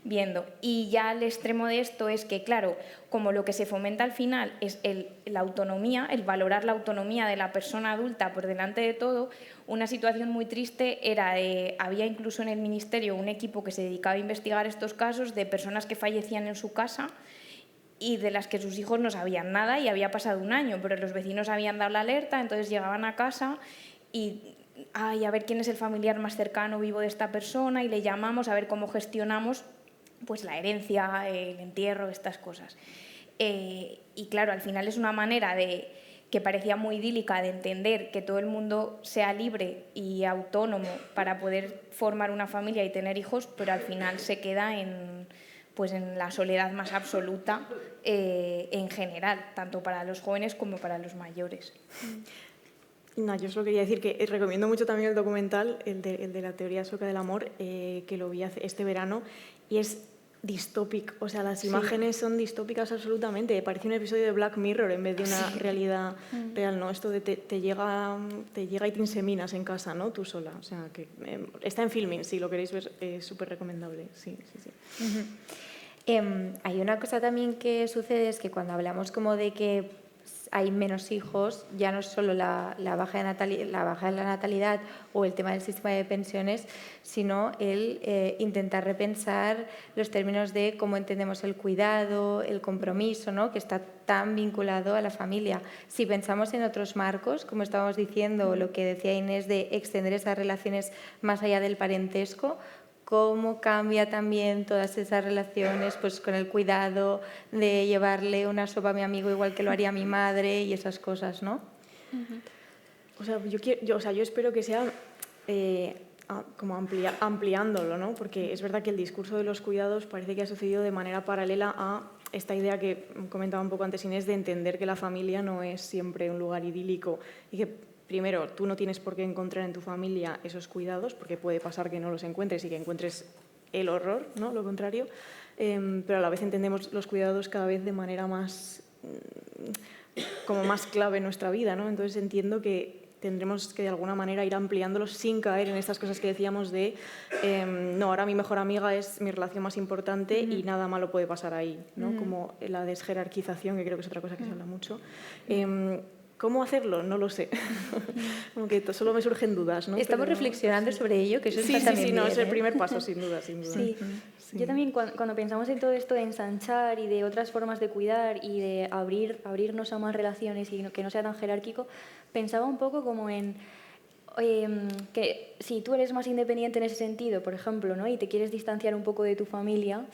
viendo. Y ya el extremo de esto es que, claro, como lo que se fomenta al final es la autonomía, el valorar la autonomía de la persona adulta por delante de todo, una situación muy triste era había incluso en el Ministerio un equipo que se dedicaba a investigar estos casos de personas que fallecían en su casa y de las que sus hijos no sabían nada y había pasado un año, pero los vecinos habían dado la alerta, entonces llegaban a casa y a ver quién es el familiar más cercano vivo de esta persona y le llamamos a ver cómo gestionamos pues la herencia, el entierro, estas cosas. Y claro, al final es una manera que parecía muy idílica de entender que todo el mundo sea libre y autónomo para poder formar una familia y tener hijos, pero al final se queda en la soledad más absoluta en general, tanto para los jóvenes como para los mayores. No, yo solo quería decir que recomiendo mucho también el documental, el de la teoría sueca del amor, que lo vi este verano, y es distópico, o sea, las imágenes son distópicas absolutamente, parece un episodio de Black Mirror en vez de una realidad real, ¿no? Esto de te llega y te inseminas en casa, ¿no? Tú sola, o sea, que está en Filmin, si lo queréis ver, es súper recomendable, sí. Hay una cosa también que sucede, es que cuando hablamos como de que hay menos hijos, ya no es solo la baja de la natalidad o el tema del sistema de pensiones, sino el intentar repensar los términos de cómo entendemos el cuidado, el compromiso, ¿no? Que está tan vinculado a la familia. Si pensamos en otros marcos, como estábamos diciendo, lo que decía Inés de extender esas relaciones más allá del parentesco, cómo cambia también todas esas relaciones pues, con el cuidado de llevarle una sopa a mi amigo igual que lo haría mi madre y esas cosas, ¿no? O sea, yo espero que sea como ampliándolo, ¿no? Porque es verdad que el discurso de los cuidados parece que ha sucedido de manera paralela a esta idea que comentaba un poco antes Inés de entender que la familia no es siempre un lugar idílico y que primero, tú no tienes por qué encontrar en tu familia esos cuidados, porque puede pasar que no los encuentres y que encuentres el horror, ¿no? Lo contrario, pero a la vez entendemos los cuidados cada vez de manera más, como más clave en nuestra vida, ¿no? Entonces entiendo que tendremos que de alguna manera ir ampliándolos sin caer en estas cosas que decíamos de no, ahora mi mejor amiga es mi relación más importante y nada malo puede pasar ahí, ¿no? Como la desjerarquización, que creo que es otra cosa que se habla mucho. ¿Cómo hacerlo? No lo sé. Como que solo me surgen dudas, ¿no? Estamos reflexionando sobre ello, que eso está también bien, no, es el primer paso, sin duda. Sí. Yo también cuando pensamos en todo esto de ensanchar y de otras formas de cuidar y de abrirnos a más relaciones y que no sea tan jerárquico, pensaba un poco como en que si tú eres más independiente en ese sentido, por ejemplo, ¿no? Y te quieres distanciar un poco de tu familia,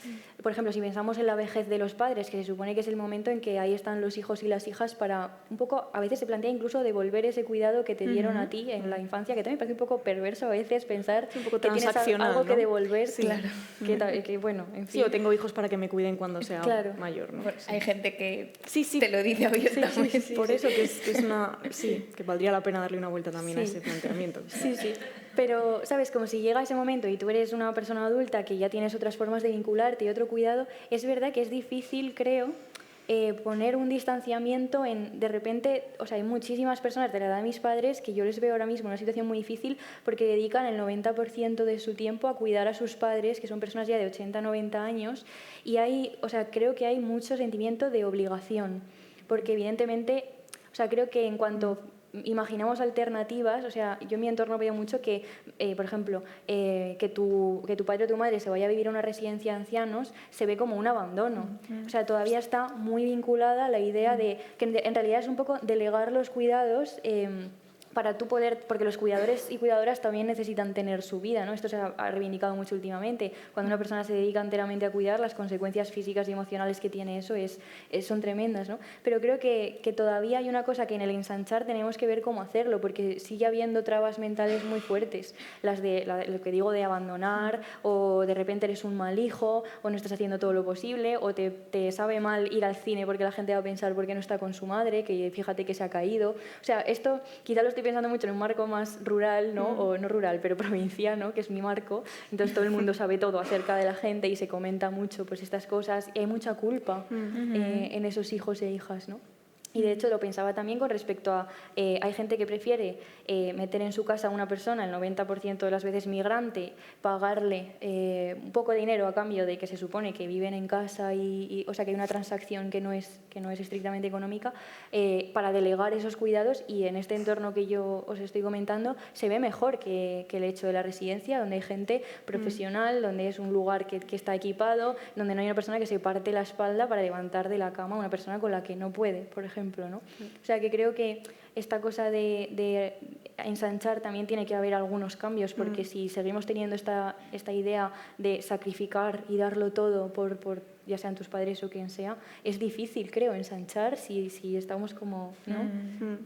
por ejemplo, si pensamos en la vejez de los padres, que se supone que es el momento en que ahí están los hijos y las hijas para un poco, a veces se plantea incluso devolver ese cuidado que te dieron a ti en la infancia, que también parece un poco perverso a veces pensar un poco que tienes algo que devolver, claro, que bueno, en fin. Sí, o tengo hijos para que me cuiden cuando sea mayor, ¿no? Bueno, hay gente que te lo dice abiertamente. Por eso que es una... Sí, que valdría la pena darle una vuelta también a ese planteamiento. Sí. Pero, ¿sabes? Como si llega ese momento y tú eres una persona adulta que ya tienes otras formas de vincularte y otro cuidado, es verdad que es difícil, creo, poner un distanciamiento de repente, o sea, hay muchísimas personas de la edad de mis padres que yo les veo ahora mismo en una situación muy difícil porque dedican el 90% de su tiempo a cuidar a sus padres, que son personas ya de 80, 90 años, y creo que hay mucho sentimiento de obligación, porque evidentemente, o sea, creo que en cuanto imaginamos alternativas, o sea, yo en mi entorno veo mucho que, por ejemplo, que tu padre o tu madre se vaya a vivir a una residencia de ancianos se ve como un abandono. O sea, todavía está muy vinculada a la idea de que en realidad es un poco delegar los cuidados para tú poder, porque los cuidadores y cuidadoras también necesitan tener su vida, ¿no? Esto se ha reivindicado mucho últimamente. Cuando una persona se dedica enteramente a cuidar, las consecuencias físicas y emocionales que tiene eso son tremendas, ¿no? Pero creo que todavía hay una cosa que en el ensanchar tenemos que ver cómo hacerlo, porque sigue habiendo trabas mentales muy fuertes, las de lo que digo de abandonar, o de repente eres un mal hijo, o no estás haciendo todo lo posible, o te sabe mal ir al cine porque la gente va a pensar por qué no está con su madre, que fíjate que se ha caído. O sea, esto quizá lo estoy pensando mucho en un marco más rural, ¿no? O no rural, pero provinciano, que es mi marco. Entonces todo el mundo sabe todo acerca de la gente y se comenta mucho pues estas cosas y hay mucha culpa en esos hijos e hijas, ¿no? Y de hecho lo pensaba también con respecto a, hay gente que prefiere meter en su casa a una persona, el 90% de las veces migrante, pagarle un poco de dinero a cambio de que se supone que viven en casa o sea que hay una transacción que no es estrictamente económica, para delegar esos cuidados, y en este entorno que yo os estoy comentando se ve mejor que el hecho de la residencia, donde hay gente profesional, donde es un lugar que está equipado, donde no hay una persona que se parte la espalda para levantar de la cama a una persona con la que no puede, por ejemplo, ¿no? O sea que creo que esta cosa de ensanchar también tiene que haber algunos cambios, porque si seguimos teniendo esta idea de sacrificar y darlo todo por ya sean tus padres o quien sea, es difícil, creo, ensanchar si estamos como, ¿no?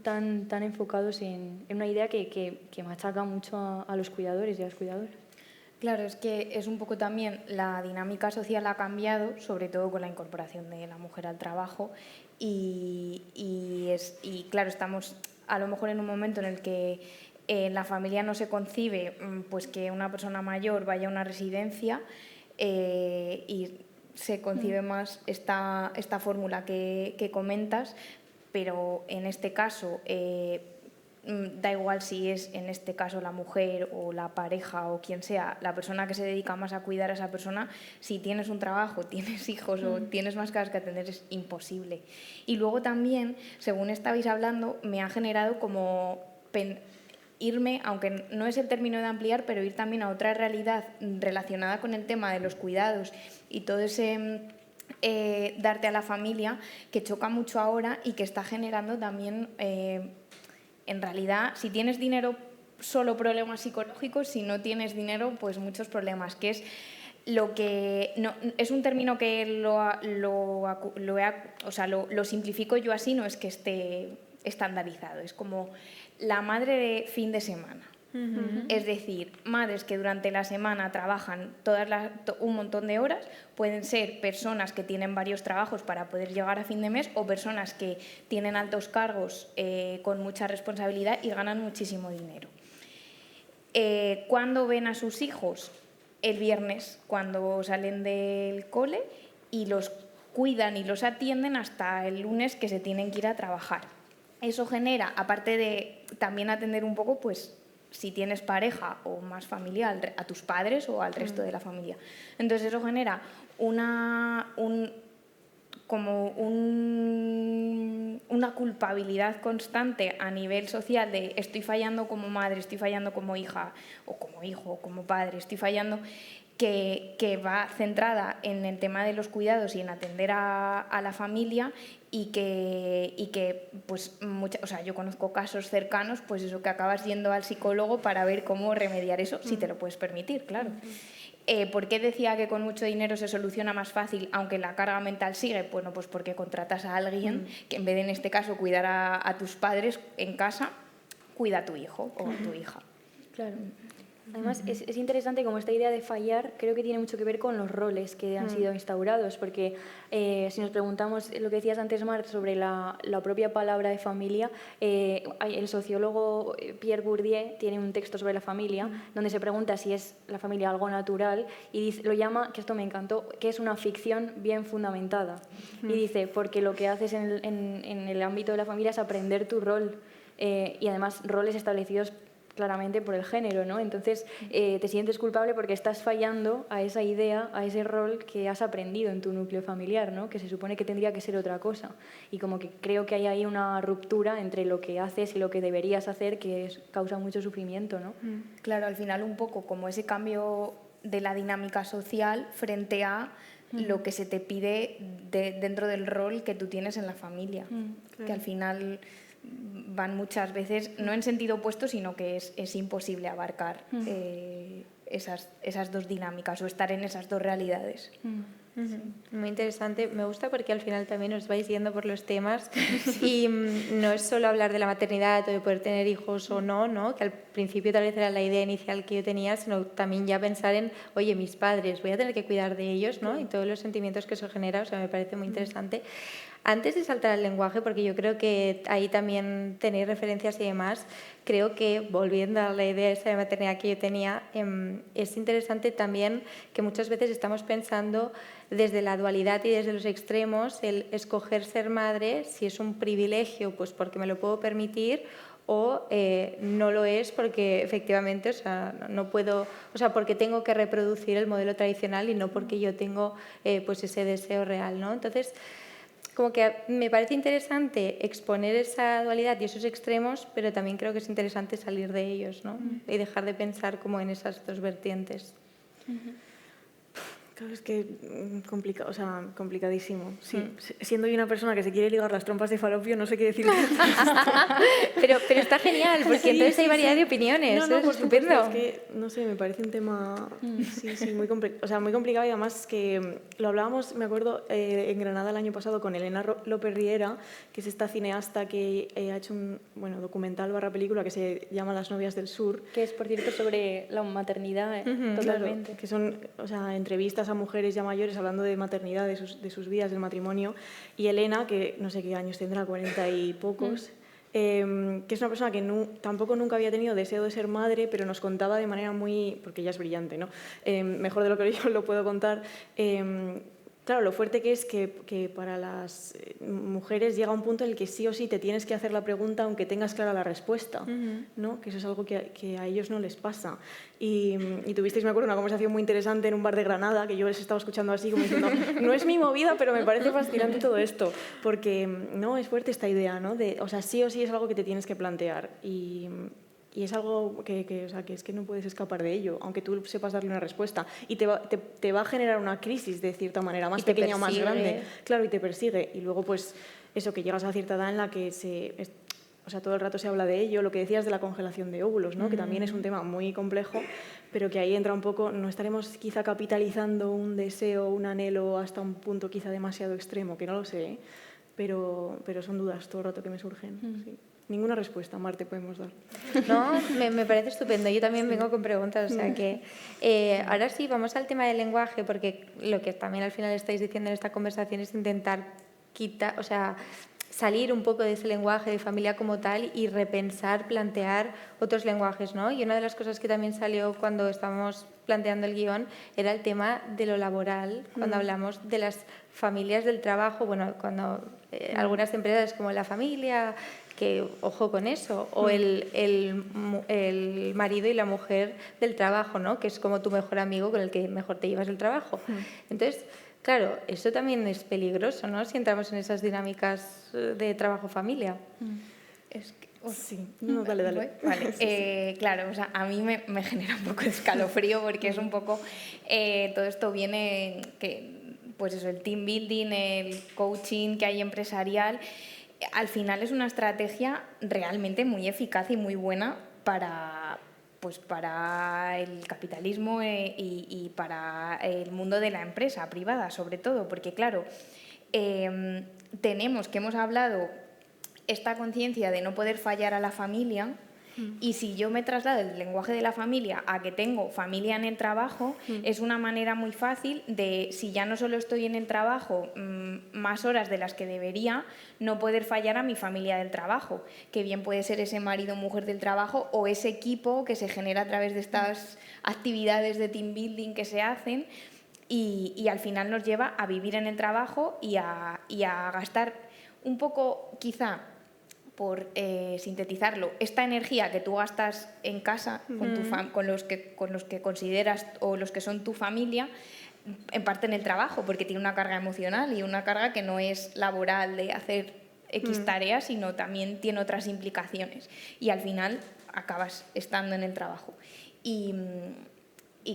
tan enfocados en una idea que machaca mucho a los cuidadores y a las cuidadoras. Claro, es que es un poco también la dinámica social ha cambiado, sobre todo con la incorporación de la mujer al trabajo, y claro, estamos a lo mejor en un momento en el que la familia no se concibe pues que una persona mayor vaya a una residencia, y se concibe más esta fórmula que comentas, pero en este caso da igual si es en este caso la mujer o la pareja o quien sea, la persona que se dedica más a cuidar a esa persona, si tienes un trabajo, tienes hijos o tienes más cosas que atender, es imposible. Y luego también, según estabais hablando, me ha generado como irme, aunque no es el término de ampliar, pero ir también a otra realidad relacionada con el tema de los cuidados y todo ese darte a la familia, que choca mucho ahora y que está generando también... en realidad, si tienes dinero, solo problemas psicológicos; si no tienes dinero, pues muchos problemas, que es lo que... No, es un término que lo simplifico yo así, no es que esté estandarizado, es como la madre de fin de semana. Es decir, madres que durante la semana trabajan un montón de horas, pueden ser personas que tienen varios trabajos para poder llegar a fin de mes, o personas que tienen altos cargos con mucha responsabilidad y ganan muchísimo dinero. ¿Cuándo ven a sus hijos? El viernes, cuando salen del cole, y los cuidan y los atienden hasta el lunes, que se tienen que ir a trabajar. Eso genera, aparte de también atender un poco, pues si tienes pareja o más familia, a tus padres o al resto de la familia. Entonces eso genera una culpabilidad constante a nivel social de estoy fallando como madre, estoy fallando como hija o como hijo o como padre, estoy fallando, que va centrada en el tema de los cuidados y en atender a la familia, y que pues yo conozco casos cercanos, pues eso, que acabas yendo al psicólogo para ver cómo remediar eso, si te lo puedes permitir, claro. ¿Por qué decía que con mucho dinero se soluciona más fácil, aunque la carga mental sigue? Bueno, pues porque contratas a alguien que, en vez de, en este caso, cuidar a tus padres en casa, cuida a tu hijo o a tu hija. Claro. Además, es interesante como esta idea de fallar creo que tiene mucho que ver con los roles que han sido instaurados, porque si nos preguntamos lo que decías antes, Mar, sobre la propia palabra de familia, el sociólogo Pierre Bourdieu tiene un texto sobre la familia donde se pregunta si es la familia algo natural, y lo llama, que esto me encantó, que es una ficción bien fundamentada. Y dice, porque lo que haces en el ámbito de la familia es aprender tu rol, y además roles establecidos claramente por el género, ¿no? Entonces te sientes culpable porque estás fallando a esa idea, a ese rol que has aprendido en tu núcleo familiar, ¿no? Que se supone que tendría que ser otra cosa. Y como que creo que hay ahí una ruptura entre lo que haces y lo que deberías hacer, que causa mucho sufrimiento, ¿no? Claro, al final un poco como ese cambio de la dinámica social frente a lo que se te pide dentro del rol que tú tienes en la familia. Claro. Que al final van muchas veces, no en sentido opuesto, sino que es imposible abarcar esas dos dinámicas o estar en esas dos realidades. Muy interesante, me gusta porque al final también os vais yendo por los temas y no es solo hablar de la maternidad o de poder tener hijos o no, ¿no? Que al principio tal vez era la idea inicial que yo tenía, sino también ya pensar en, oye, mis padres, voy a tener que cuidar de ellos, ¿no? Y todos los sentimientos que eso genera, o sea, me parece muy interesante. Antes de saltar al lenguaje, porque yo creo que ahí también tenéis referencias y demás, creo que, volviendo a la idea esa de maternidad que yo tenía, es interesante también que muchas veces estamos pensando desde la dualidad y desde los extremos, el escoger ser madre, si es un privilegio, pues porque me lo puedo permitir, o no lo es porque efectivamente, o sea, no puedo, o sea, porque tengo que reproducir el modelo tradicional y no porque yo tengo pues ese deseo real, ¿no? Entonces, como que me parece interesante exponer esa dualidad y esos extremos, pero también creo que es interesante salir de ellos, ¿no? Y dejar de pensar como en esas dos vertientes. Claro, es que o sea, complicadísimo. Sí. Siendo yo una persona que se quiere ligar las trompas de falopio, no sé qué decir. pero está genial, porque Sí, entonces sí, hay variedad sí. de opiniones. No, Es por estupendo. supuesto, es que, no sé, me parece un tema muy complicado y además que lo hablábamos, me acuerdo, en Granada el año pasado con Elena López Riera, que es esta cineasta que ha hecho un documental / película que se llama Las novias del sur. Que es, por cierto, sobre la maternidad, totalmente. Claro, que son, o sea, entrevistas a mujeres ya mayores hablando de maternidad, de sus vidas, del matrimonio. Y Elena, que no sé qué años tendrá, 40 y pocos, que es una persona que tampoco nunca había tenido deseo de ser madre, pero nos contaba de manera muy, porque ella es brillante, ¿no? Mejor de lo que yo lo puedo contar. Claro, lo fuerte que es que para las mujeres llega un punto en el que sí o sí te tienes que hacer la pregunta aunque tengas clara la respuesta, ¿no? Que eso es algo que a ellos no les pasa. Y tuvisteis, me acuerdo, una conversación muy interesante en un bar de Granada, que yo les estaba escuchando así como diciendo, no es mi movida, pero me parece fascinante todo esto, porque no es fuerte esta idea, ¿no? O sea, sí o sí es algo que te tienes que plantear y es algo que es que no puedes escapar de ello, aunque tú sepas darle una respuesta. Y te va a generar una crisis, de cierta manera, más pequeña o más grande. Claro, y te persigue. Y luego, pues, eso, que llegas a cierta edad en la que o sea, todo el rato se habla de ello. Lo que decías de la congelación de óvulos, ¿no? Que también es un tema muy complejo, pero que ahí entra un poco, no estaremos quizá capitalizando un deseo, un anhelo hasta un punto quizá demasiado extremo, que no lo sé, pero son dudas todo el rato que me surgen. Sí. Ninguna respuesta, Marte, podemos dar. No, me parece estupendo. Yo también vengo con preguntas, o sea que... ahora sí, vamos al tema del lenguaje, porque lo que también al final estáis diciendo en esta conversación es intentar salir un poco de ese lenguaje de familia como tal y repensar, plantear otros lenguajes, ¿no? Y una de las cosas que también salió cuando estábamos planteando el guión era el tema de lo laboral, cuando hablamos de las familias del trabajo, bueno, cuando algunas empresas como la familia, que ojo con eso, o el marido y la mujer del trabajo, ¿no? Que es como tu mejor amigo con el que mejor te llevas el trabajo. Entonces, claro, eso también es peligroso, ¿no? Si entramos en esas dinámicas de trabajo-familia. Sí, no, dale. Vale, claro, o sea, a mí me genera un poco de escalofrío porque es un poco, todo esto viene, pues eso, el team building, el coaching que hay empresarial, al final es una estrategia realmente muy eficaz y muy buena para el capitalismo y para el mundo de la empresa privada, sobre todo, porque claro, hemos hablado esta conciencia de no poder fallar a la familia, y si yo me traslado el lenguaje de la familia a que tengo familia en el trabajo, es una manera muy fácil de, si ya no solo estoy en el trabajo más horas de las que debería, no poder fallar a mi familia del trabajo, que bien puede ser ese marido o mujer del trabajo o ese equipo que se genera a través de estas actividades de team building que se hacen y al final nos lleva a vivir en el trabajo y a gastar un poco, quizá, por sintetizarlo, esta energía que tú gastas en casa con los que consideras o los que son tu familia, en parte en el trabajo, porque tiene una carga emocional y una carga que no es laboral de hacer X tareas, sino también tiene otras implicaciones. Y al final acabas estando en el trabajo. Y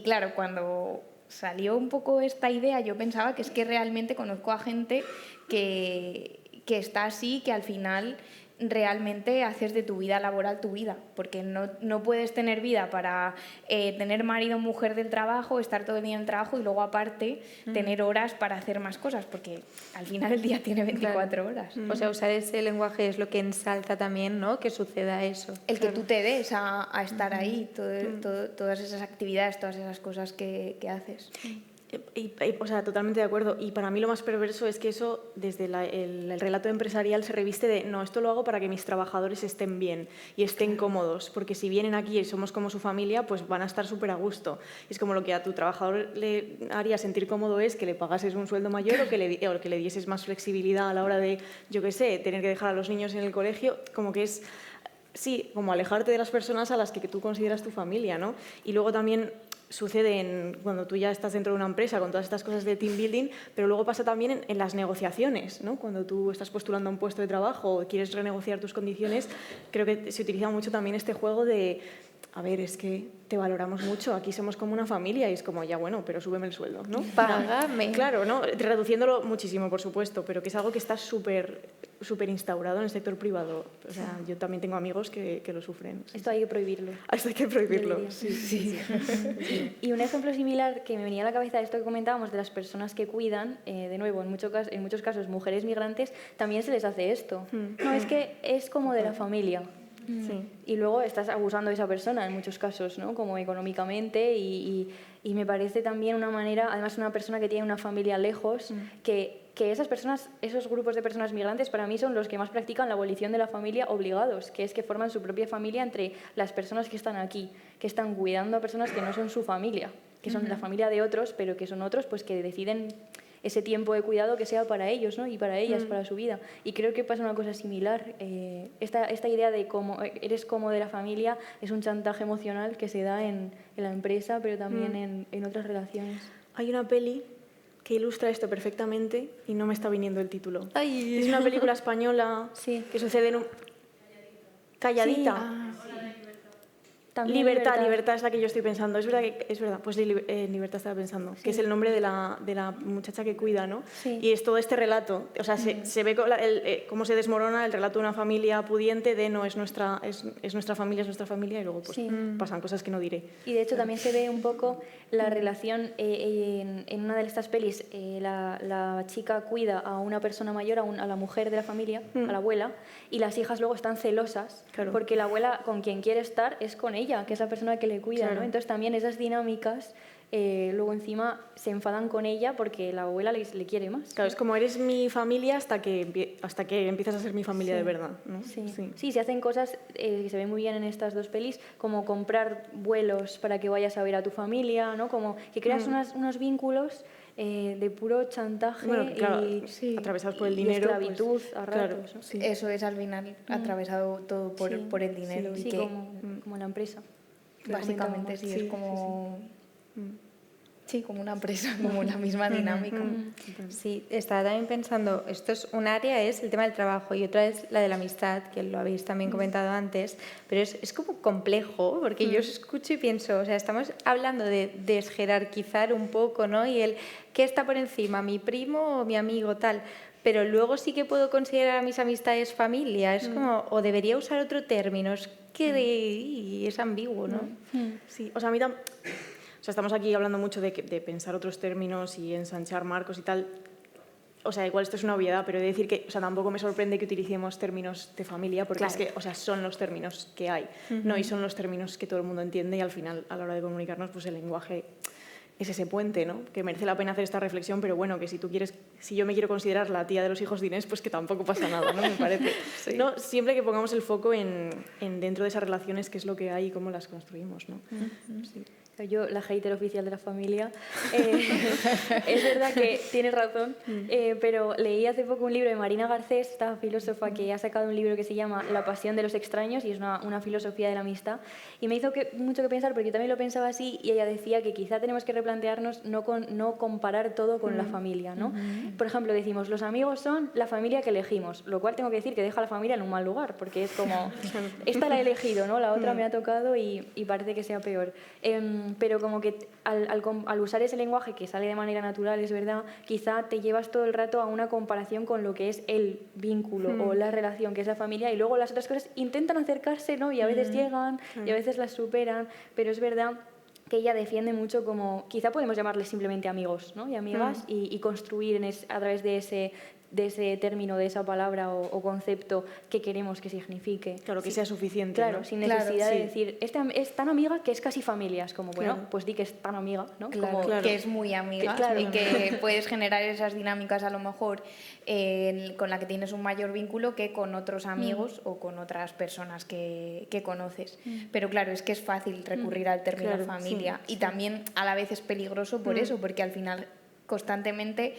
claro, cuando salió un poco esta idea, yo pensaba que es que realmente conozco a gente que está así, que al final realmente haces de tu vida laboral tu vida, porque no puedes tener vida para tener marido, mujer del trabajo, estar todo el día en el trabajo y luego aparte tener horas para hacer más cosas, porque al final el día tiene 24 horas. O sea, usar ese lenguaje es lo que ensalza también, ¿no? Que suceda eso. El que tú te des a estar ahí, todas esas actividades, todas esas cosas que haces. O sea, totalmente de acuerdo. Y para mí lo más perverso es que eso, desde el relato empresarial, se reviste de no, esto lo hago para que mis trabajadores estén bien y estén cómodos, porque si vienen aquí y somos como su familia, pues van a estar súper a gusto. Y es como lo que a tu trabajador le haría sentir cómodo es que le pagases un sueldo mayor o que le dieses más flexibilidad a la hora de, yo qué sé, tener que dejar a los niños en el colegio, como que es, sí, como alejarte de las personas a las que tú consideras tu familia, ¿no? Y luego también sucede cuando tú ya estás dentro de una empresa con todas estas cosas de team building, pero luego pasa también en las negociaciones, ¿no? Cuando tú estás postulando a un puesto de trabajo o quieres renegociar tus condiciones, creo que se utiliza mucho también este juego de, a ver, es que te valoramos mucho, aquí somos como una familia y es como, ya bueno, pero súbeme el sueldo, ¿no? Págame. Claro, ¿no? Reduciéndolo muchísimo, por supuesto, pero que es algo que está súper instaurado en el sector privado. O sea, yo también tengo amigos que lo sufren. Esto hay que prohibirlo. Esto hay que prohibirlo, Debería. sí. Y un ejemplo similar que me venía a la cabeza de esto que comentábamos de las personas que cuidan, de nuevo, en muchos casos mujeres migrantes, también se les hace esto. No, es que es como de la familia. Sí. Y luego estás abusando de esa persona en muchos casos, ¿no? Como económicamente y me parece también una manera, además una persona que tiene una familia lejos, que esas personas, esos grupos de personas migrantes para mí son los que más practican la abolición de la familia obligados, que es que forman su propia familia entre las personas que están aquí, que están cuidando a personas que no son su familia, que son la familia de otros, pero que son otros pues que deciden ese tiempo de cuidado que sea para ellos, ¿no? Y para ellas, para su vida. Y creo que pasa una cosa similar. Esta idea de cómo eres como de la familia es un chantaje emocional que se da en la empresa, pero también en otras relaciones. Hay una peli que ilustra esto perfectamente y no me está viniendo el título. Ay. Es una película española Sí. que sucede en un... Calladita. Sí. También Libertad es la que yo estoy pensando. Es verdad, pues Libertad estaba pensando, que es el nombre de la muchacha que cuida, ¿no? Sí. Y es todo este relato, o sea, se ve cómo se desmorona el relato de una familia pudiente de no, es nuestra familia, y luego pues pasan cosas que no diré. Y de hecho también se ve un poco la relación en una de estas pelis, la chica cuida a una persona mayor, a la mujer de la familia, a la abuela, y las hijas luego están celosas, Claro. porque la abuela con quien quiere estar es con ella, que es la persona que le cuida, Claro. ¿no? Entonces también esas dinámicas luego encima se enfadan con ella porque la abuela le quiere más. Claro, es como eres mi familia hasta que empiezas a ser mi familia de verdad, ¿no? Sí, se hacen cosas que se ven muy bien en estas dos pelis, como comprar vuelos para que vayas a ver a tu familia, ¿no? Como que creas unos vínculos de puro chantaje claro, y atravesados por el y dinero. esclavitud pues, a claro, ratos, ¿no? sí. Eso es al final atravesado todo por el dinero. Sí, y que como la empresa. básicamente sí, es Sí, como... Sí, como una empresa, como la misma dinámica. Sí, estaba también pensando, un área es el tema del trabajo y otra es la de la amistad, que lo habéis también comentado antes, pero es como complejo, porque yo os escucho y pienso, o sea, estamos hablando de desjerarquizar un poco, ¿no? Y ¿qué está por encima, mi primo o mi amigo, tal? Pero luego sí que puedo considerar a mis amistades familia, es como, o debería usar otro término, es que es ambiguo, ¿no? Sí, o sea, o sea, estamos aquí hablando mucho de pensar otros términos y ensanchar marcos y tal. O sea, igual esto es una obviedad, pero he de decir que, o sea, tampoco me sorprende que utilicemos términos de familia, porque es que, o sea, son los términos que hay, ¿no? Y son los términos que todo el mundo entiende y al final, a la hora de comunicarnos, pues el lenguaje es ese puente, ¿no? Que merece la pena hacer esta reflexión, pero bueno, que si yo me quiero considerar la tía de los hijos de Inés, pues que tampoco pasa nada, ¿no? Me parece. Sí. ¿No? Siempre que pongamos el foco en dentro de esas relaciones, qué es lo que hay y cómo las construimos, ¿no? Sí. Yo, la hater oficial de la familia, es verdad que tienes razón, pero leí hace poco un libro de Marina Garcés, esta filósofa que ha sacado un libro que se llama La pasión de los extraños y es una filosofía de la amistad, y me hizo mucho que pensar porque yo también lo pensaba así y ella decía que quizá tenemos que replantearnos no comparar todo con la familia, ¿no? Por ejemplo, decimos, los amigos son la familia que elegimos, lo cual tengo que decir que deja a la familia en un mal lugar, porque es como, esta la he elegido, ¿no? La otra me ha tocado y parece que sea peor. pero como que al usar ese lenguaje que sale de manera natural, es verdad, quizá te llevas todo el rato a una comparación con lo que es el vínculo o la relación que es la familia, y luego las otras cosas intentan acercarse, ¿no? Y a veces llegan y a veces las superan, pero es verdad que ella defiende mucho como, quizá podemos llamarles simplemente amigos, ¿no? Y amigas, y construir a través de ese término, de esa palabra o concepto que queremos que signifique. Claro, que sea suficiente. Claro, ¿no? sin necesidad Claro, de decir, es tan amiga que es casi familia. Es como, bueno, pues di que es tan amiga, ¿no? Claro, Como, que es muy amiga y que puedes generar esas dinámicas a lo mejor con la que tienes un mayor vínculo que con otros amigos o con otras personas que conoces. Pero claro, es que es fácil recurrir al término familia y también a la vez es peligroso por eso, porque al final constantemente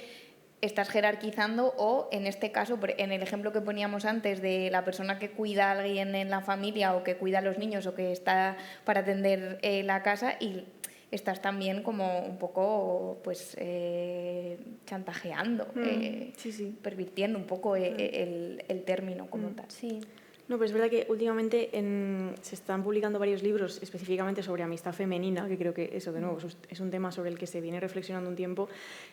estás jerarquizando o, en este caso, en el ejemplo que poníamos antes de la persona que cuida a alguien en la familia o que cuida a los niños o que está para atender la casa, y estás también como un poco pues chantajeando, pervirtiendo un poco el término como tal. Sí. No, pero es verdad que últimamente se están publicando varios libros específicamente sobre amistad femenina, que creo que eso, de nuevo, es un tema sobre el que se viene reflexionando un tiempo.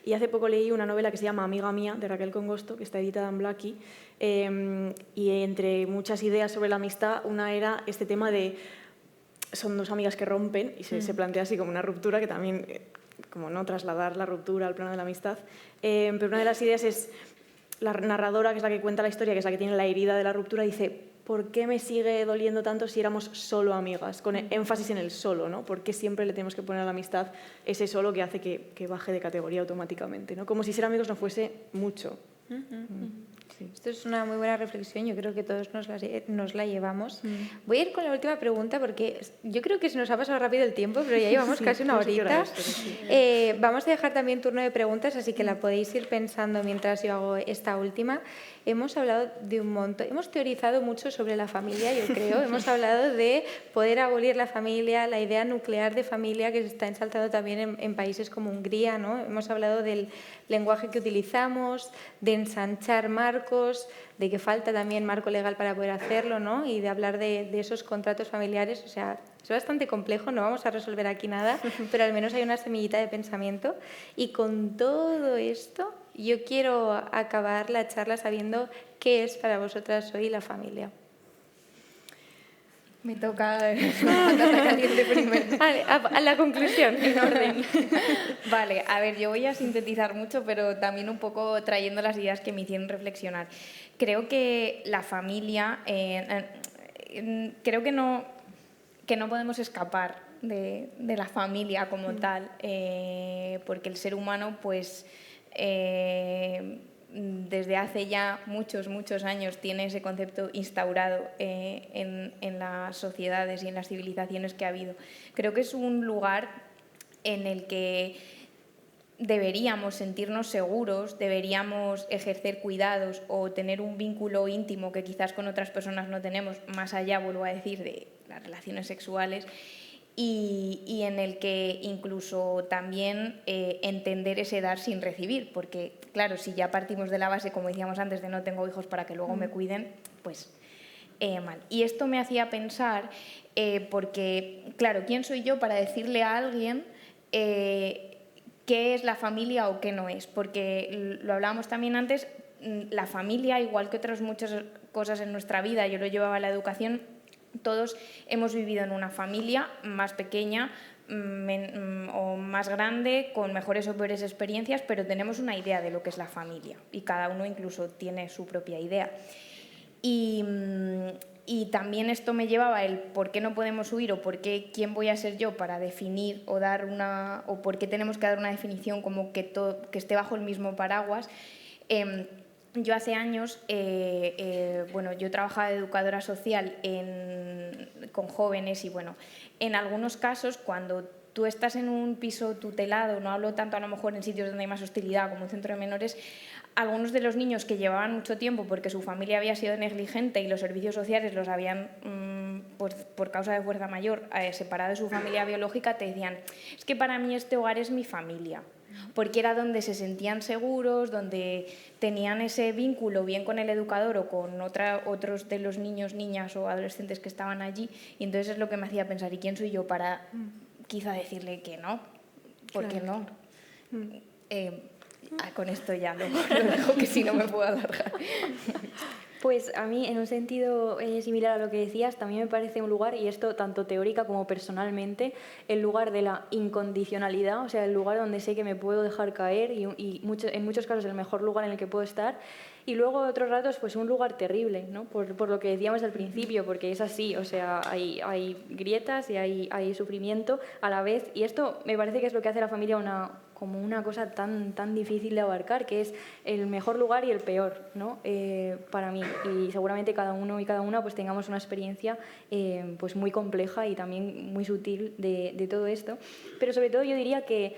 Y hace poco leí una novela que se llama Amiga mía, de Raquel Congosto, que está editada en Blackie, y entre muchas ideas sobre la amistad, una era este tema de son dos amigas que rompen, y se plantea así como una ruptura, que también, como no trasladar la ruptura al plano de la amistad, pero una de las ideas es la narradora, que es la que cuenta la historia, que es la que tiene la herida de la ruptura, dice: ¿por qué me sigue doliendo tanto si éramos solo amigas? Con énfasis en el solo, ¿no? ¿Por qué siempre le tenemos que poner a la amistad ese solo que hace que baje de categoría automáticamente, ¿no? Como si ser amigos no fuese mucho. Sí. Esto es una muy buena reflexión, yo creo que todos nos la llevamos. Voy a ir con la última pregunta porque yo creo que se nos ha pasado rápido el tiempo, pero ya llevamos casi una horita. Vamos a dejar también turno de preguntas, así que la podéis ir pensando mientras yo hago esta última. Hemos hablado de un montón, hemos teorizado mucho sobre la familia, yo creo. Hemos hablado de poder abolir la familia, la idea nuclear de familia que se está ensalzando también en países como Hungría, ¿no? Hemos hablado del lenguaje que utilizamos, de ensanchar marcos, de que falta también marco legal para poder hacerlo, ¿no? Y de hablar de esos contratos familiares. O sea, es bastante complejo, no vamos a resolver aquí nada, pero al menos hay una semillita de pensamiento. Y con todo esto, yo quiero acabar la charla sabiendo qué es para vosotras hoy la familia. Me toca patata caliente primero. Vale, a la conclusión, en orden. Vale, a ver, yo voy a sintetizar mucho, pero también un poco trayendo las ideas que me hicieron reflexionar. Creo que la familia, creo que no podemos escapar de la familia como tal, porque el ser humano, pues, desde hace ya muchos años tiene ese concepto instaurado en las sociedades y en las civilizaciones que ha habido. Creo que es un lugar en el que deberíamos sentirnos seguros, deberíamos ejercer cuidados o tener un vínculo íntimo que quizás con otras personas no tenemos, más allá, vuelvo a decir, de las relaciones sexuales, y en el que incluso también entender ese dar sin recibir, porque claro, si ya partimos de la base, como decíamos antes, de no tengo hijos para que luego me cuiden, pues mal. Y esto me hacía pensar, porque claro, ¿quién soy yo para decirle a alguien qué es la familia o qué no es? Porque lo hablábamos también antes, la familia, igual que otras muchas cosas en nuestra vida, yo lo llevaba a la educación, todos hemos vivido en una familia más pequeña o más grande, con mejores o peores experiencias, pero tenemos una idea de lo que es la familia y cada uno incluso tiene su propia idea. Y también esto me llevaba el por qué no podemos huir o por qué quién voy a ser yo para definir o dar una, o por qué tenemos que dar una definición como que esté bajo el mismo paraguas. Yo hace años, bueno, yo trabajaba de educadora social con jóvenes y bueno, en algunos casos cuando tú estás en un piso tutelado, no hablo tanto a lo mejor en sitios donde hay más hostilidad como un centro de menores, algunos de los niños que llevaban mucho tiempo porque su familia había sido negligente y los servicios sociales los habían, pues, por causa de fuerza mayor, separado de su familia biológica, te decían, es que para mí este hogar es mi familia, porque era donde se sentían seguros, donde tenían ese vínculo bien con el educador o con otros de los niños, niñas o adolescentes que estaban allí, y entonces es lo que me hacía pensar, ¿y quién soy yo para quizá decirle que no, porque no. Con esto ya lo dejo, que si no me puedo alargar. Pues a mí, en un sentido similar a lo que decías, también me parece un lugar, y esto tanto teórica como personalmente, el lugar de la incondicionalidad, o sea, el lugar donde sé que me puedo dejar caer y en muchos casos el mejor lugar en el que puedo estar. Y luego otros ratos, pues un lugar terrible, ¿no? Por lo que decíamos al principio, porque es así, o sea, hay grietas y hay sufrimiento a la vez. Y esto me parece que es lo que hace a la familia como una cosa tan difícil de abarcar, que es el mejor lugar y el peor, ¿no? Para mí. Y seguramente cada uno y cada una pues tengamos una experiencia pues muy compleja y también muy sutil de todo esto. Pero sobre todo yo diría que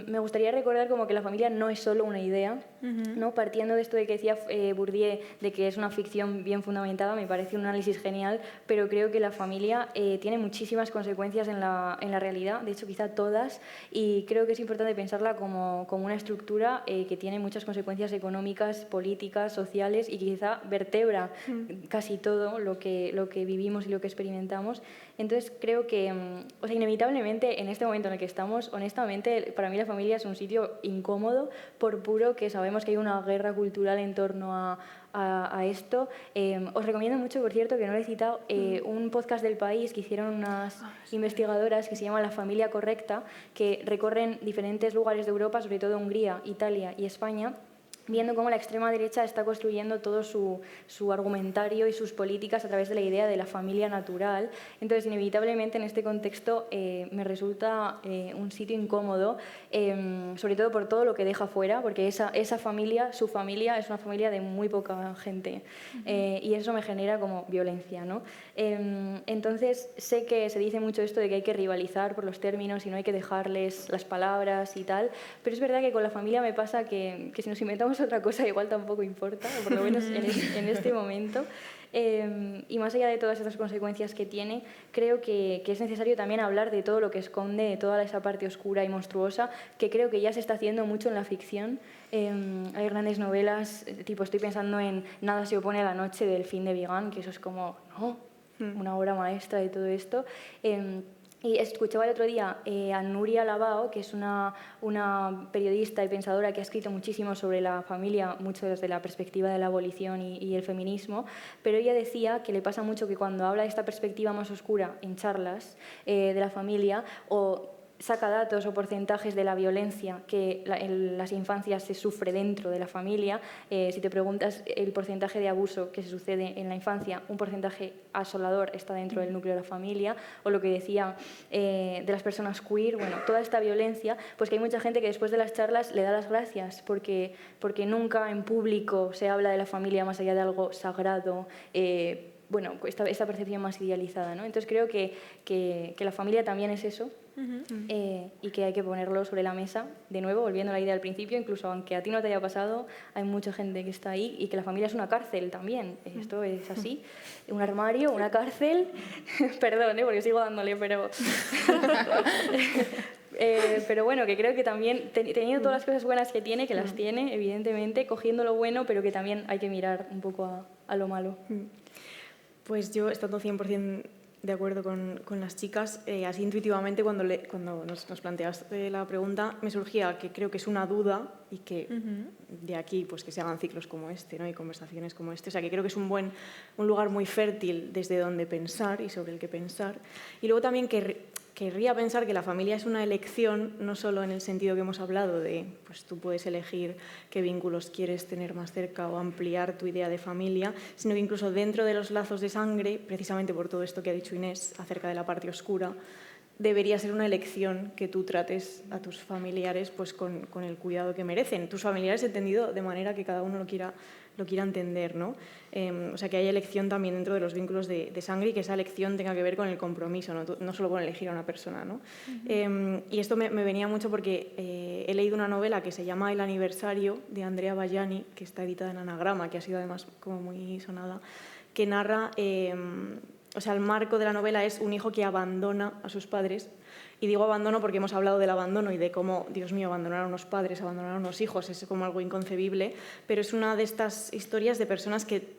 me gustaría recordar como que la familia no es solo una idea, ¿no? Partiendo de esto de que decía Bourdieu, de que es una ficción bien fundamentada, me parece un análisis genial, pero creo que la familia tiene muchísimas consecuencias en la realidad, de hecho quizá todas, y creo que es importante pensarla como una estructura que tiene muchas consecuencias económicas, políticas, sociales, y quizá vertebra casi todo lo que vivimos y lo que experimentamos. Entonces creo que, o sea, inevitablemente en este momento en el que estamos, honestamente, para mí la familia es un sitio incómodo, por puro que sabemos que hay una guerra cultural en torno a esto. Os recomiendo mucho, por cierto, que no lo he citado, un podcast del País que hicieron unas investigadoras que se llama La familia correcta, que recorren diferentes lugares de Europa, sobre todo Hungría, Italia y España, viendo cómo la extrema derecha está construyendo todo su argumentario y sus políticas a través de la idea de la familia natural. Entonces, inevitablemente, en este contexto me resulta un sitio incómodo, sobre todo por todo lo que deja fuera, porque esa familia, su familia, es una familia de muy poca gente, y eso me genera como violencia, ¿no? Entonces, sé que se dice mucho esto de que hay que rivalizar por los términos y no hay que dejarles las palabras y tal, pero es verdad que con la familia me pasa que si nos inventamos otra cosa igual tampoco importa, o por lo menos en este momento. Y más allá de todas esas consecuencias que tiene, creo que es necesario también hablar de todo lo que esconde, de toda esa parte oscura y monstruosa, que creo que ya se está haciendo mucho en la ficción. Hay grandes novelas, tipo estoy pensando en Nada se opone a la noche del fin de Vigan, que eso es como, ¿no? Una obra maestra de todo esto. Y escuchaba el otro día a Nuria Labao, que es una periodista y pensadora que ha escrito muchísimo sobre la familia, mucho desde la perspectiva de la abolición y el feminismo, pero ella decía que le pasa mucho que cuando habla de esta perspectiva más oscura en charlas de la familia, o saca datos o porcentajes de la violencia que en las infancias se sufre dentro de la familia. Si te preguntas el porcentaje de abuso que se sucede en la infancia, un porcentaje asolador está dentro del núcleo de la familia. O lo que decía de las personas queer, bueno, toda esta violencia, pues que hay mucha gente que después de las charlas le da las gracias porque nunca en público se habla de la familia más allá de algo sagrado, bueno, esta percepción más idealizada, ¿no? Entonces creo que la familia también es eso, y que hay que ponerlo sobre la mesa. De nuevo, volviendo a la idea del principio, incluso aunque a ti no te haya pasado, hay mucha gente que está ahí, y que la familia es una cárcel también. Esto es así, un armario, una cárcel. Perdón, porque sigo dándole, pero... pero bueno, que creo que también, teniendo todas las cosas buenas que tiene, que las tiene, evidentemente, cogiendo lo bueno, pero que también hay que mirar un poco a lo malo. Pues yo, estando 100% de acuerdo con las chicas, así intuitivamente cuando nos planteaste la pregunta me surgía que creo que es una duda, y que de aquí pues que se hagan ciclos como este, ¿no? Y conversaciones como este, o sea que creo que es un lugar muy fértil desde donde pensar y sobre el que pensar. Y luego también querría pensar que la familia es una elección, no solo en el sentido que hemos hablado de, pues tú puedes elegir qué vínculos quieres tener más cerca o ampliar tu idea de familia, sino que incluso dentro de los lazos de sangre, precisamente por todo esto que ha dicho Inés acerca de la parte oscura, debería ser una elección que tú trates a tus familiares pues con el cuidado que merecen. Tus familiares entendido de manera que cada uno lo quiera entender, ¿no? O sea, que haya elección también dentro de los vínculos de sangre, y que esa elección tenga que ver con el compromiso, no solo con elegir a una persona, ¿no? Y esto me venía mucho porque he leído una novela que se llama El aniversario, de Andrea Ballani, que está editada en Anagrama, que ha sido además como muy sonada, que narra... o sea, el marco de la novela es un hijo que abandona a sus padres. Y digo abandono porque hemos hablado del abandono y de cómo, Dios mío, abandonar a unos padres, abandonar a unos hijos, es como algo inconcebible, pero es una de estas historias de personas que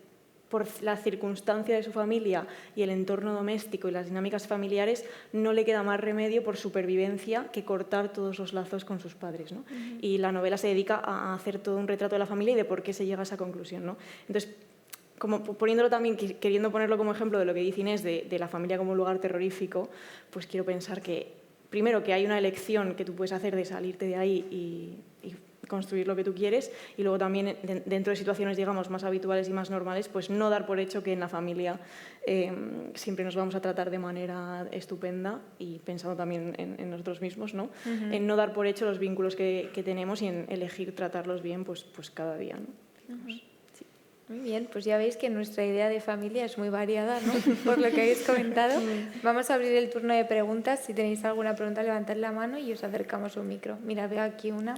por la circunstancia de su familia y el entorno doméstico y las dinámicas familiares, no le queda más remedio por supervivencia que cortar todos los lazos con sus padres, ¿no? Y la novela se dedica a hacer todo un retrato de la familia y de por qué se llega a esa conclusión, ¿no? Entonces, como poniéndolo también, queriendo ponerlo como ejemplo de lo que dice Inés de la familia como un lugar terrorífico, pues quiero pensar que, primero, que hay una elección que tú puedes hacer de salirte de ahí y construir lo que tú quieres, y luego también dentro de situaciones, digamos, más habituales y más normales, pues no dar por hecho que en la familia siempre nos vamos a tratar de manera estupenda, y pensando también en nosotros mismos, ¿no? En no dar por hecho los vínculos que tenemos y en elegir tratarlos bien pues cada día, ¿no? Muy bien, pues ya veis que nuestra idea de familia es muy variada, ¿no? Por lo que habéis comentado. Vamos a abrir el turno de preguntas. Si tenéis alguna pregunta, levantad la mano y os acercamos un micro. Mira, veo aquí una.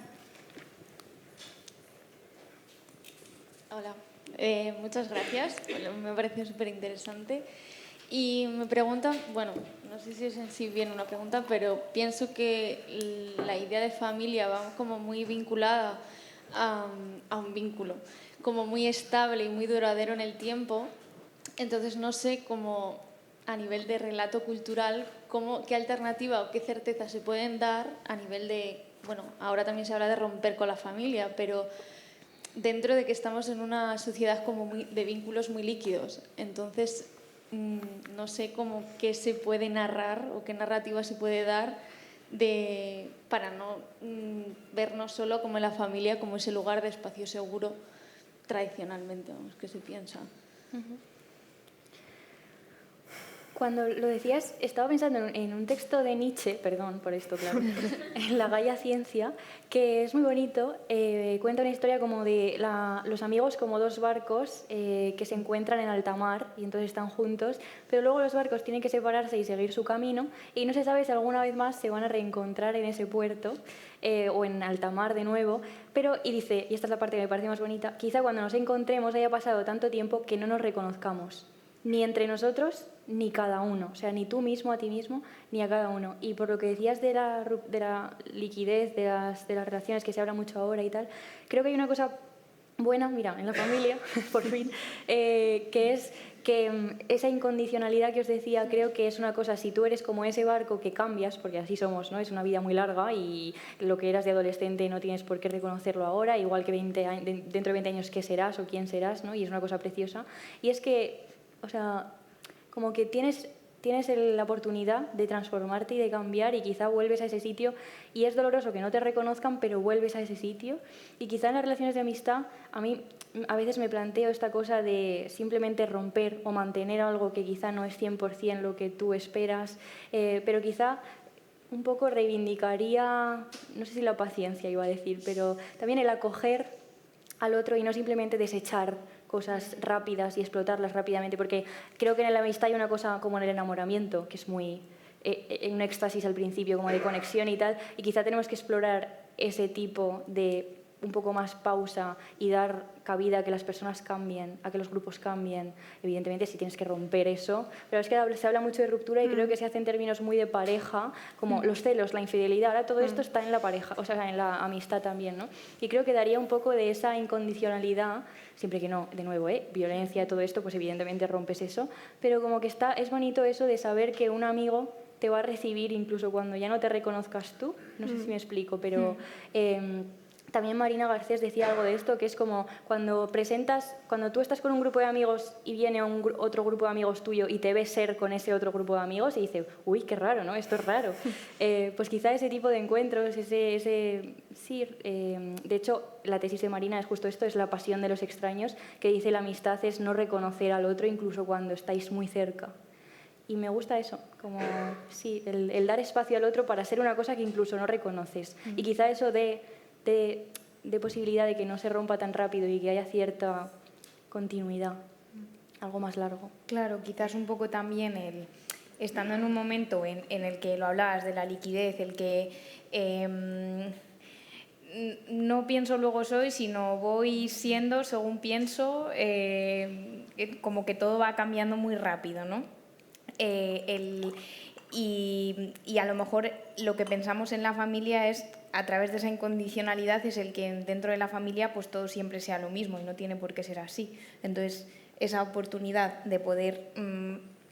Hola, muchas gracias. Me parece súper interesante. Y me preguntan, bueno, no sé si es en sí bien una pregunta, pero pienso que la idea de familia va como muy vinculada a un vínculo, como muy estable y muy duradero en el tiempo. Entonces no sé cómo, a nivel de relato cultural, qué alternativa o qué certeza se pueden dar a nivel de, bueno, ahora también se habla de romper con la familia, pero dentro de que estamos en una sociedad como de vínculos muy líquidos. Entonces, no sé qué se puede narrar o qué narrativa se puede dar para no vernos solo como en la familia, como ese lugar de espacio seguro tradicionalmente, vamos, que se piensa. Cuando lo decías, estaba pensando en un texto de Nietzsche, perdón por esto, claro, en La Gaia Ciencia, que es muy bonito. Cuenta una historia como de los amigos como dos barcos que se encuentran en alta mar y entonces están juntos, pero luego los barcos tienen que separarse y seguir su camino y no se sabe si alguna vez más se van a reencontrar en ese puerto o en alta mar de nuevo, y dice, y esta es la parte que me parece más bonita, quizá cuando nos encontremos haya pasado tanto tiempo que no nos reconozcamos, ni entre nosotros ni cada uno, o sea, ni tú mismo a ti mismo, ni a cada uno. Y por lo que decías de la liquidez, de las relaciones que se habla mucho ahora y tal, creo que hay una cosa buena, mira, en la familia, por fin, que es que esa incondicionalidad que os decía, creo que es una cosa, si tú eres como ese barco que cambias, porque así somos, ¿no? Es una vida muy larga y lo que eras de adolescente no tienes por qué reconocerlo ahora, igual que dentro de 20 años qué serás o quién serás, ¿no? Y es una cosa preciosa. Y es que, o sea, como que tienes la oportunidad de transformarte y de cambiar y quizá vuelves a ese sitio y es doloroso que no te reconozcan, pero vuelves a ese sitio. Y quizá en las relaciones de amistad a mí a veces me planteo esta cosa de simplemente romper o mantener algo que quizá no es 100% lo que tú esperas, pero quizá un poco reivindicaría, no sé si la paciencia iba a decir, pero también el acoger al otro y no simplemente desechar cosas rápidas y explotarlas rápidamente, porque creo que en la amistad hay una cosa como en el enamoramiento, que es muy un éxtasis al principio, como de conexión y tal, y quizá tenemos que explorar ese tipo de un poco más pausa y dar cabida a que las personas cambien, a que los grupos cambien. Evidentemente, si tienes que romper eso, pero es que se habla mucho de ruptura y creo que se hace en términos muy de pareja, como los celos, la infidelidad, ahora todo esto está en la pareja, o sea, en la amistad también, ¿no? Y creo que daría un poco de esa incondicionalidad, siempre que no, de nuevo, violencia, todo esto, pues evidentemente rompes eso, pero como que es bonito eso de saber que un amigo te va a recibir incluso cuando ya no te reconozcas tú, no sé si me explico, pero también Marina Garcés decía algo de esto, que es como cuando tú estás con un grupo de amigos y viene otro grupo de amigos tuyo y te ves ser con ese otro grupo de amigos y dice, uy, qué raro, ¿no? Esto es raro. Pues quizá ese tipo de encuentros, de hecho, la tesis de Marina es justo esto, es la pasión de los extraños, que dice la amistad es no reconocer al otro incluso cuando estáis muy cerca. Y me gusta eso, como sí, el dar espacio al otro para ser una cosa que incluso no reconoces. Y quizá eso de posibilidad de que no se rompa tan rápido y que haya cierta continuidad, algo más largo. Claro, quizás un poco también estando en un momento en el que lo hablabas de la liquidez, el que no pienso luego soy, sino voy siendo según pienso, como que todo va cambiando muy rápido, ¿no? Y a lo mejor lo que pensamos en la familia es, a través de esa incondicionalidad, es el que dentro de la familia pues todo siempre sea lo mismo y no tiene por qué ser así. Entonces, esa oportunidad de poder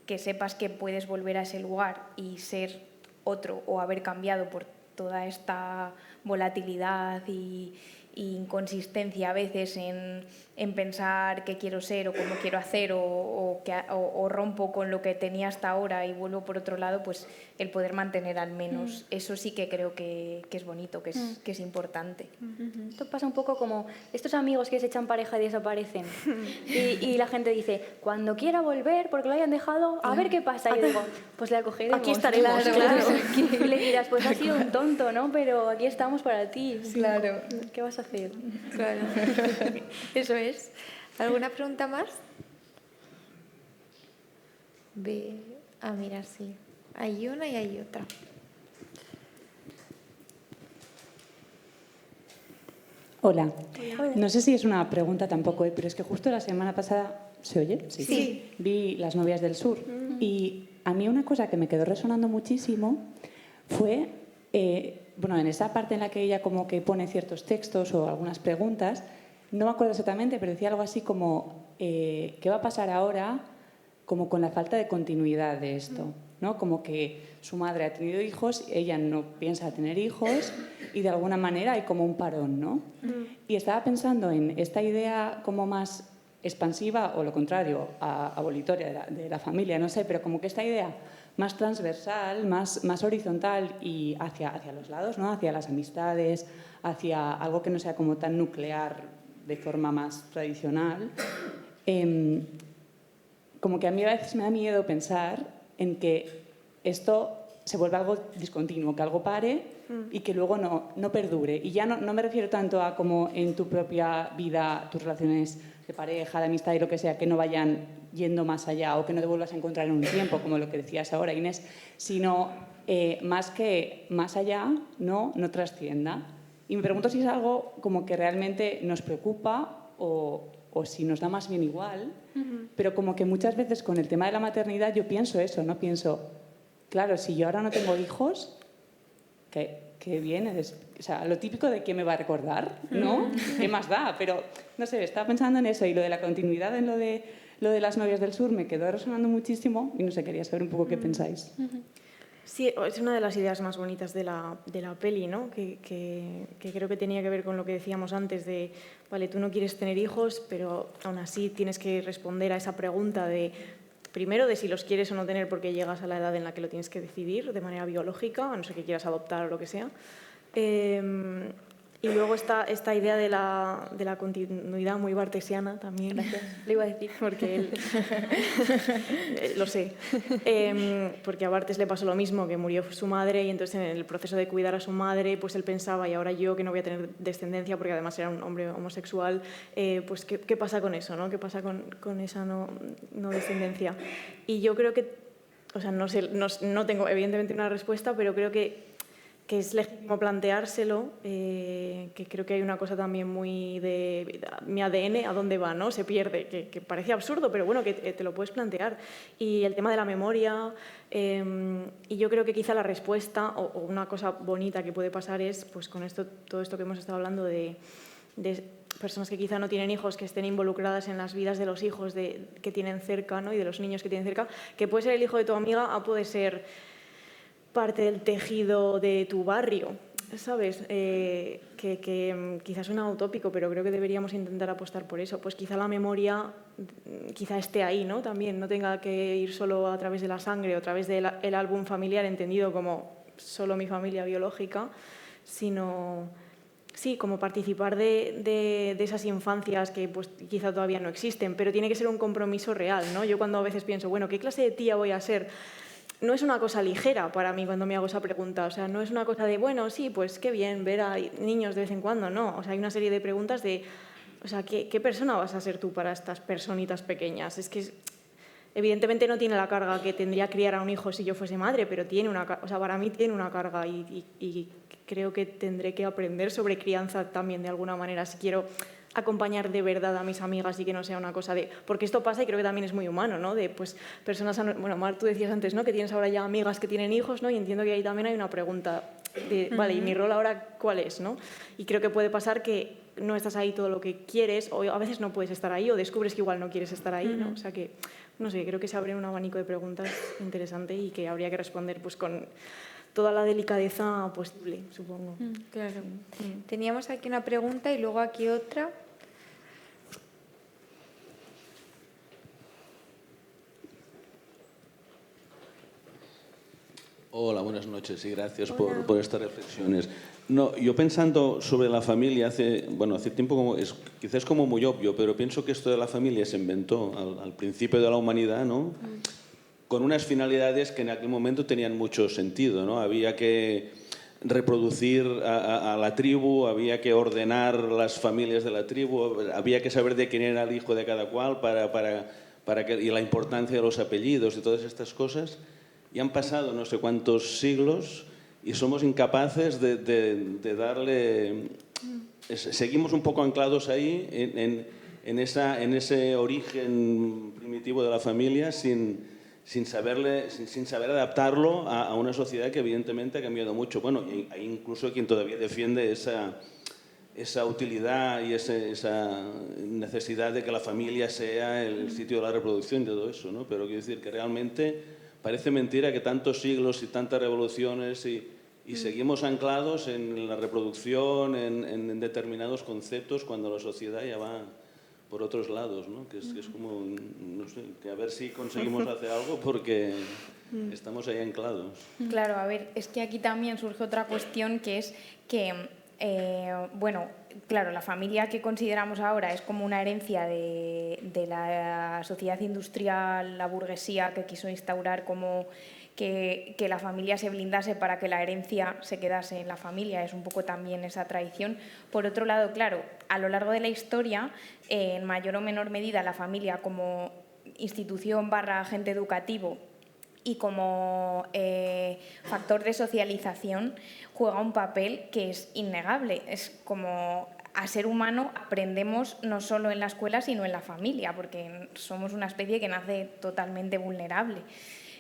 que sepas que puedes volver a ese lugar y ser otro o haber cambiado por toda esta volatilidad y inconsistencia a veces en pensar qué quiero ser o cómo quiero hacer o rompo con lo que tenía hasta ahora y vuelvo por otro lado, pues el poder mantener al menos eso sí que creo que es bonito, que es importante. Esto pasa un poco como estos amigos que se echan pareja y desaparecen y la gente dice, cuando quiera volver porque lo hayan dejado, a ver qué pasa, y yo digo, pues le acogeremos, aquí estaremos, claro. Y le dirás, pues has sido un tonto, ¿no? Pero aquí estamos para ti. Claro. ¿Qué vas a hacer? Claro. Eso es. ¿Alguna pregunta más? Mira, sí. Hay una y hay otra. Hola. No sé si es una pregunta tampoco, pero es que justo la semana pasada... ¿Se oye? Sí. Vi Las novias del sur y a mí una cosa que me quedó resonando muchísimo fue, en esa parte en la que ella como que pone ciertos textos o algunas preguntas, no me acuerdo exactamente, pero decía algo así como, ¿qué va a pasar ahora como con la falta de continuidad de esto? ¿No? Como que su madre ha tenido hijos, ella no piensa tener hijos y de alguna manera hay como un parón, ¿no? Y estaba pensando en esta idea como más expansiva o lo contrario, abolitoria de la familia, no sé, pero como que esta idea más transversal, más horizontal y hacia los lados, ¿no? Hacia las amistades, hacia algo que no sea como tan nuclear de forma más tradicional. Como que a mí a veces me da miedo pensar en que esto se vuelve algo discontinuo, que algo pare y que luego no perdure. Y ya no me refiero tanto a como en tu propia vida, tus relaciones de pareja, de amistad y lo que sea, que no vayan yendo más allá o que no te vuelvas a encontrar en un tiempo, como lo que decías ahora, Inés, sino más que más allá no trascienda. Y me pregunto si es algo como que realmente nos preocupa o si nos da más bien igual, pero como que muchas veces con el tema de la maternidad yo pienso eso, ¿no? Pienso, claro, si yo ahora no tengo hijos, ¿qué viene? O sea, lo típico de quién me va a recordar, ¿no? ¿Qué más da? Pero, no sé, estaba pensando en eso y lo de la continuidad en lo de las novias del sur me quedó resonando muchísimo y no sé, quería saber un poco qué pensáis. Sí, es una de las ideas más bonitas de la peli, ¿no? Que creo que tenía que ver con lo que decíamos antes de, vale, tú no quieres tener hijos, pero aún así tienes que responder a esa pregunta de, primero, de si los quieres o no tener porque llegas a la edad en la que lo tienes que decidir de manera biológica, a no ser que quieras adoptar o lo que sea. Y luego esta idea de la continuidad muy bartesiana también. Gracias, lo iba a decir. Porque él... lo sé. Porque a Bartes le pasó lo mismo, que murió su madre y entonces en el proceso de cuidar a su madre, pues él pensaba, y ahora yo que no voy a tener descendencia porque además era un hombre homosexual, pues ¿qué pasa con eso, ¿no? ¿Qué pasa con esa no descendencia? Y yo creo que, o sea, no sé, no tengo evidentemente una respuesta, pero creo que es legítimo planteárselo, que creo que hay una cosa también muy de mi ADN, ¿a dónde va? ¿No? Se pierde, que parece absurdo, pero bueno, que te lo puedes plantear. Y el tema de la memoria, y yo creo que quizá la respuesta, o una cosa bonita que puede pasar es, pues con todo esto que hemos estado hablando de personas que quizá no tienen hijos, que estén involucradas en las vidas de los hijos que tienen cerca, ¿no? Y de los niños que tienen cerca, que puede ser el hijo de tu amiga, puede ser parte del tejido de tu barrio, ¿sabes? Que quizás suena utópico, pero creo que deberíamos intentar apostar por eso. Pues quizá la memoria quizá esté ahí, ¿no? También no tenga que ir solo a través de la sangre o a través del álbum familiar entendido como solo mi familia biológica, sino sí, como participar de esas infancias que pues, quizá todavía no existen, pero tiene que ser un compromiso real, ¿no? Yo cuando a veces pienso, bueno, ¿qué clase de tía voy a ser? No es una cosa ligera para mí cuando me hago esa pregunta, o sea, no es una cosa de, bueno, sí, pues qué bien ver a niños de vez en cuando, no, o sea, hay una serie de preguntas de, o sea, ¿qué persona vas a ser tú para estas personitas pequeñas? Es que evidentemente no tiene la carga que tendría criar a un hijo si yo fuese madre, pero tiene o sea, para mí tiene una carga y creo que tendré que aprender sobre crianza también de alguna manera si quiero acompañar de verdad a mis amigas y que no sea una cosa de... Porque esto pasa y creo que también es muy humano, ¿no? De pues personas... Bueno, Mar, tú decías antes, ¿no? Que tienes ahora ya amigas que tienen hijos, ¿no? Y entiendo que ahí también hay una pregunta de, vale, ¿y mi rol ahora cuál es, no? Y creo que puede pasar que no estás ahí todo lo que quieres, o a veces no puedes estar ahí, o descubres que igual no quieres estar ahí, ¿no? O sea que, no sé, creo que se abre un abanico de preguntas interesante y que habría que responder pues con toda la delicadeza posible, supongo. Claro. Teníamos aquí una pregunta y luego aquí otra. Hola, buenas noches y gracias por estas reflexiones. No, yo pensando sobre la familia hace tiempo, quizás como muy obvio, pero pienso que esto de la familia se inventó al principio de la humanidad, ¿no? Con unas finalidades que en aquel momento tenían mucho sentido, ¿no? Había que reproducir a la tribu, había que ordenar las familias de la tribu, había que saber de quién era el hijo de cada cual y la importancia de los apellidos y todas estas cosas. Y han pasado no sé cuántos siglos y somos incapaces de darle... Seguimos un poco anclados ahí en ese origen primitivo de la familia sin saber adaptarlo a una sociedad que evidentemente ha cambiado mucho. Bueno, y hay incluso quien todavía defiende esa utilidad y esa necesidad de que la familia sea el sitio de la reproducción y todo eso, ¿no? Pero quiero decir que realmente parece mentira que tantos siglos y tantas revoluciones y seguimos anclados en la reproducción, en determinados conceptos, cuando la sociedad ya va por otros lados, ¿no? Que es como, no sé, que a ver si conseguimos hacer algo porque estamos ahí anclados. Claro, a ver, es que aquí también surge otra cuestión que es que, claro, la familia que consideramos ahora es como una herencia de la sociedad industrial, la burguesía que quiso instaurar como que la familia se blindase para que la herencia se quedase en la familia, es un poco también esa tradición. Por otro lado, claro, a lo largo de la historia, en mayor o menor medida, la familia como institución / agente educativo y como factor de socialización juega un papel que es innegable. Es como a ser humano aprendemos no solo en la escuela, sino en la familia, porque somos una especie que nace totalmente vulnerable.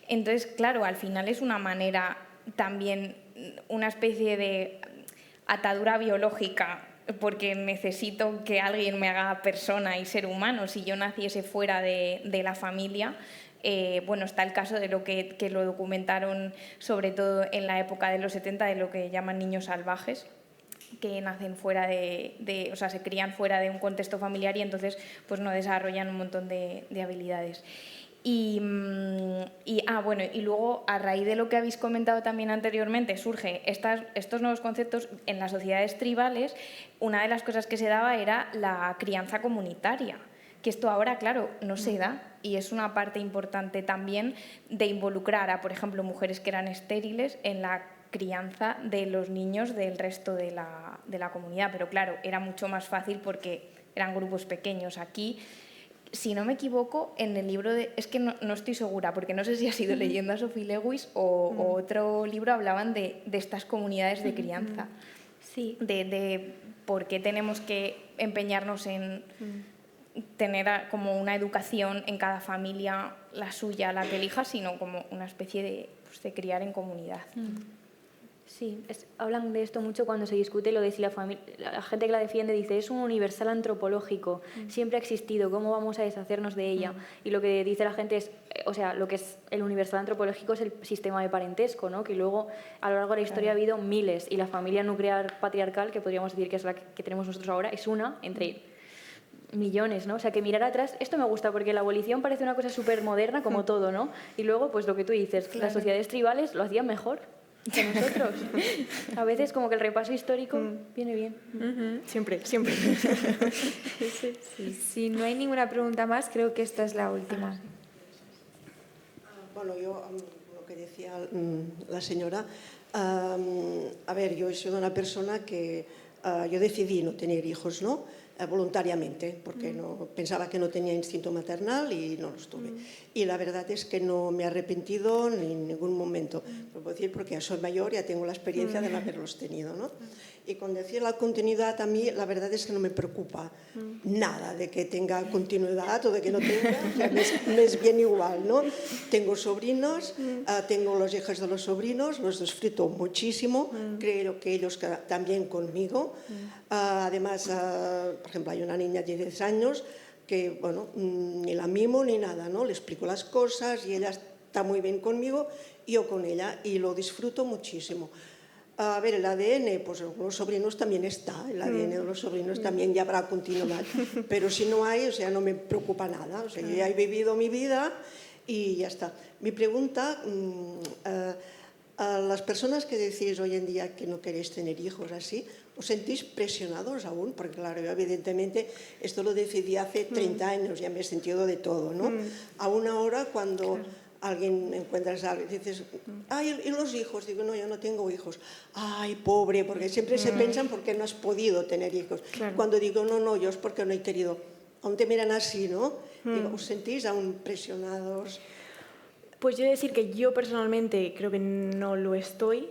Entonces, claro, al final es una manera también, una especie de atadura biológica, porque necesito que alguien me haga persona y ser humano. Si yo naciese fuera de la familia, está el caso de lo que lo documentaron sobre todo en la época de los 70, de lo que llaman niños salvajes, que nacen fuera o sea, se crían fuera de un contexto familiar y entonces pues no desarrollan un montón de habilidades. Y luego, a raíz de lo que habéis comentado también anteriormente, surge estos nuevos conceptos en las sociedades tribales. Una de las cosas que se daba era la crianza comunitaria, que esto ahora, claro, no se da, y es una parte importante también de involucrar a, por ejemplo, mujeres que eran estériles en la crianza de los niños del resto de la comunidad. Pero claro, era mucho más fácil porque eran grupos pequeños. Aquí, si no me equivoco, en el libro es que no estoy segura, porque no sé si ha sido leyendo a Sophie Lewis o otro libro, hablaban de estas comunidades de crianza. Sí. De por qué tenemos que empeñarnos en tener como una educación en cada familia, la suya, la que elija, sino como una especie de criar en comunidad. Sí, hablan de esto mucho cuando se discute lo de si la gente que la defiende dice es un universal antropológico, siempre ha existido, ¿cómo vamos a deshacernos de ella? Y lo que dice la gente es, o sea, lo que es el universal antropológico es el sistema de parentesco, ¿no? Que luego a lo largo de la historia ha habido miles y la familia nuclear patriarcal, que podríamos decir que es la que tenemos nosotros ahora, es una entre millones, ¿no? O sea, que mirar atrás, esto me gusta porque la abolición parece una cosa súper moderna como todo, ¿no? Y luego, pues lo que tú dices, claro, las sociedades tribales lo hacían mejor que nosotros. A veces como que el repaso histórico viene bien. Siempre. Si no hay ninguna pregunta más, creo que esta es la última. Bueno, yo, lo que decía la señora, a ver, yo soy una persona que yo decidí no tener hijos, ¿no? voluntariamente, porque no, pensaba que no tenía instinto maternal y no los tuve. Y la verdad es que no me he arrepentido ni en ningún momento. Lo puedo decir porque ya soy mayor, ya tengo la experiencia de haberlos tenido, ¿no? Y con decir la continuidad, a mí la verdad es que no me preocupa nada de que tenga continuidad o de que no tenga, o sea, me es bien igual, ¿no? Tengo sobrinos, tengo los hijos de los sobrinos, los disfruto muchísimo, creo que ellos también conmigo. Además, por ejemplo, hay una niña de 10 años que, bueno, ni la mimo ni nada, ¿no? Le explico las cosas y ella está muy bien conmigo y yo con ella, y lo disfruto muchísimo. A ver, el ADN, pues los sobrinos también está, el ADN de los sobrinos también ya habrá continuidad, pero si no hay, o sea, no me preocupa nada, o sea, yo ya he vivido mi vida y ya está. Mi pregunta, a las personas que decís hoy en día que no queréis tener hijos así, ¿os sentís presionados aún? Porque claro, yo evidentemente esto lo decidí hace 30 años, ya me he sentido de todo, ¿no? Aún ahora cuando... alguien encuentras a alguien y dices, ay, ¿y los hijos? Digo, no, yo no tengo hijos. Ay, pobre, porque siempre se piensan porque no has podido tener hijos. Claro. Cuando digo, no, no, yo es porque no he querido. Aún te miran así, ¿no? Digo, ¿os sentís aún presionados? Pues yo he de decir que yo personalmente creo que no lo estoy.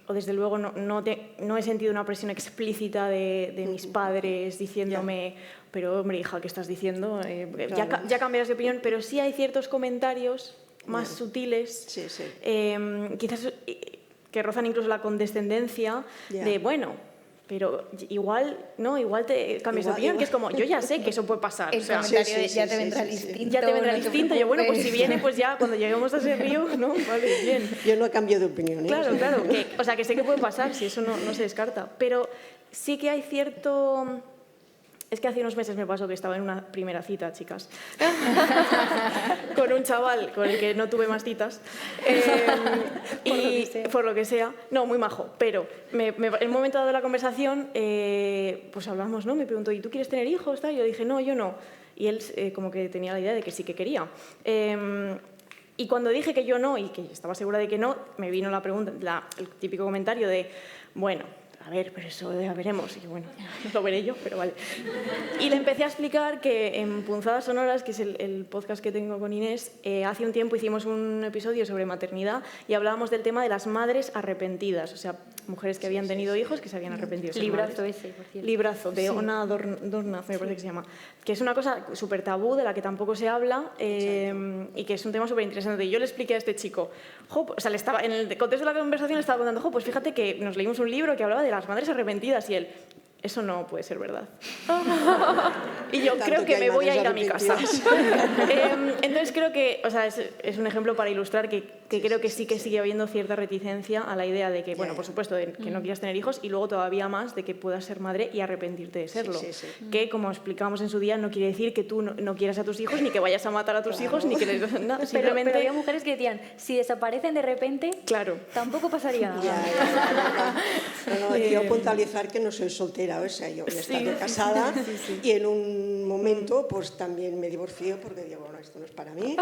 O desde luego no he sentido una presión explícita de mis padres diciéndome, pero hombre, hija, ¿qué estás diciendo? Claro. Ya cambias de opinión, pero sí hay ciertos comentarios más sutiles, Sí, sí. quizás que rozan incluso la condescendencia de, bueno, pero igual, ¿no? Igual te cambias de opinión, que es como, yo ya sé que eso puede pasar. El o sea, comentario de ya te vendrá distinto. ya te vendrá no te distinto. Yo, bueno, pues si preocupes. viene, pues ya, cuando lleguemos a ese río, ¿no? Vale, bien. Yo no he cambiado de opinión. Claro, claro. O sea, que sé que puede pasar, si eso no se descarta. Pero sí que hay cierto... Es que hace unos meses me pasó que estaba en una primera cita, chicas, con un chaval con el que no tuve más citas. Por lo que sea. No, muy majo. Pero en un momento dado de la conversación, pues hablamos, ¿no? Me preguntó, ¿y tú quieres tener hijos? Tal? Y yo dije, no, yo no. Y él como que tenía la idea de que sí que quería. Y cuando dije que yo no, y que estaba segura de que no, me vino la pregunta, el típico comentario de, bueno, a ver, pero eso ya veremos. Y bueno, lo veré yo, pero vale. Y le empecé a explicar que en Punzadas Sonoras, que es el podcast que tengo con Inés, hace un tiempo hicimos un episodio sobre maternidad y hablábamos del tema de las madres arrepentidas, o sea, mujeres que habían tenido hijos que se habían arrepentido de ser Librazo madres. ese, por cierto. Librazo, de Sí. Ona Dornaz, me parece que se llama. Que es una cosa súper tabú, de la que tampoco se habla, y que es un tema súper interesante. Y yo le expliqué a este chico, o sea, en el contexto de la conversación le estaba contando, pues fíjate que nos leímos un libro que hablaba de las madres arrepentidas, y él, eso no puede ser verdad. Y yo Tanto creo que que hay me voy a madres ir a mi casa. Entonces creo que, o sea, es un ejemplo para ilustrar que creo que sí que sigue habiendo cierta reticencia a la idea de que, bueno, por supuesto, de que no quieras tener hijos, y luego todavía más de que puedas ser madre y arrepentirte de serlo. Sí, sí, sí. Que, como explicábamos en su día, no quiere decir que tú no quieras a tus hijos, ni que vayas a matar a tus hijos, ni que les... No, simplemente... Pero había mujeres que decían, si desaparecen de repente, Claro. tampoco pasaría nada. No, yo puntualizar que no soy soltera, o sea, yo he estado casada y en un momento pues también me divorcié porque digo, bueno, esto no es para mí.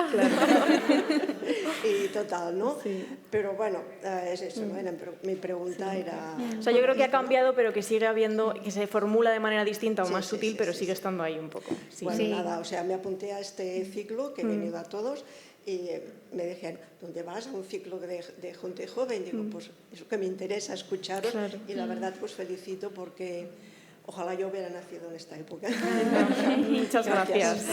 Y total, ¿no? Sí. Pero bueno, es eso, ¿no? Mi pregunta era... O sea, yo creo que ha cambiado, pero que sigue habiendo, que se formula de manera distinta o Sí, más sí, sutil, sí, pero sí, sigue sí. estando ahí un poco. Sí. Bueno, Sí. nada, o sea, me apunté a este ciclo que he venido a todos y me dijeron, ¿dónde vas? A un ciclo de gente joven. Digo, pues es lo que me interesa escucharos. Claro. Y la verdad, pues felicito porque ojalá yo hubiera nacido en esta época. Muchas gracias.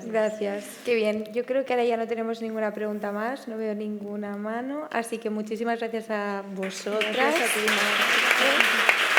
Gracias. Qué bien. Yo creo que ahora ya no tenemos ninguna pregunta más, no veo ninguna mano, así que muchísimas gracias a vosotras. Gracias a ti, Mar.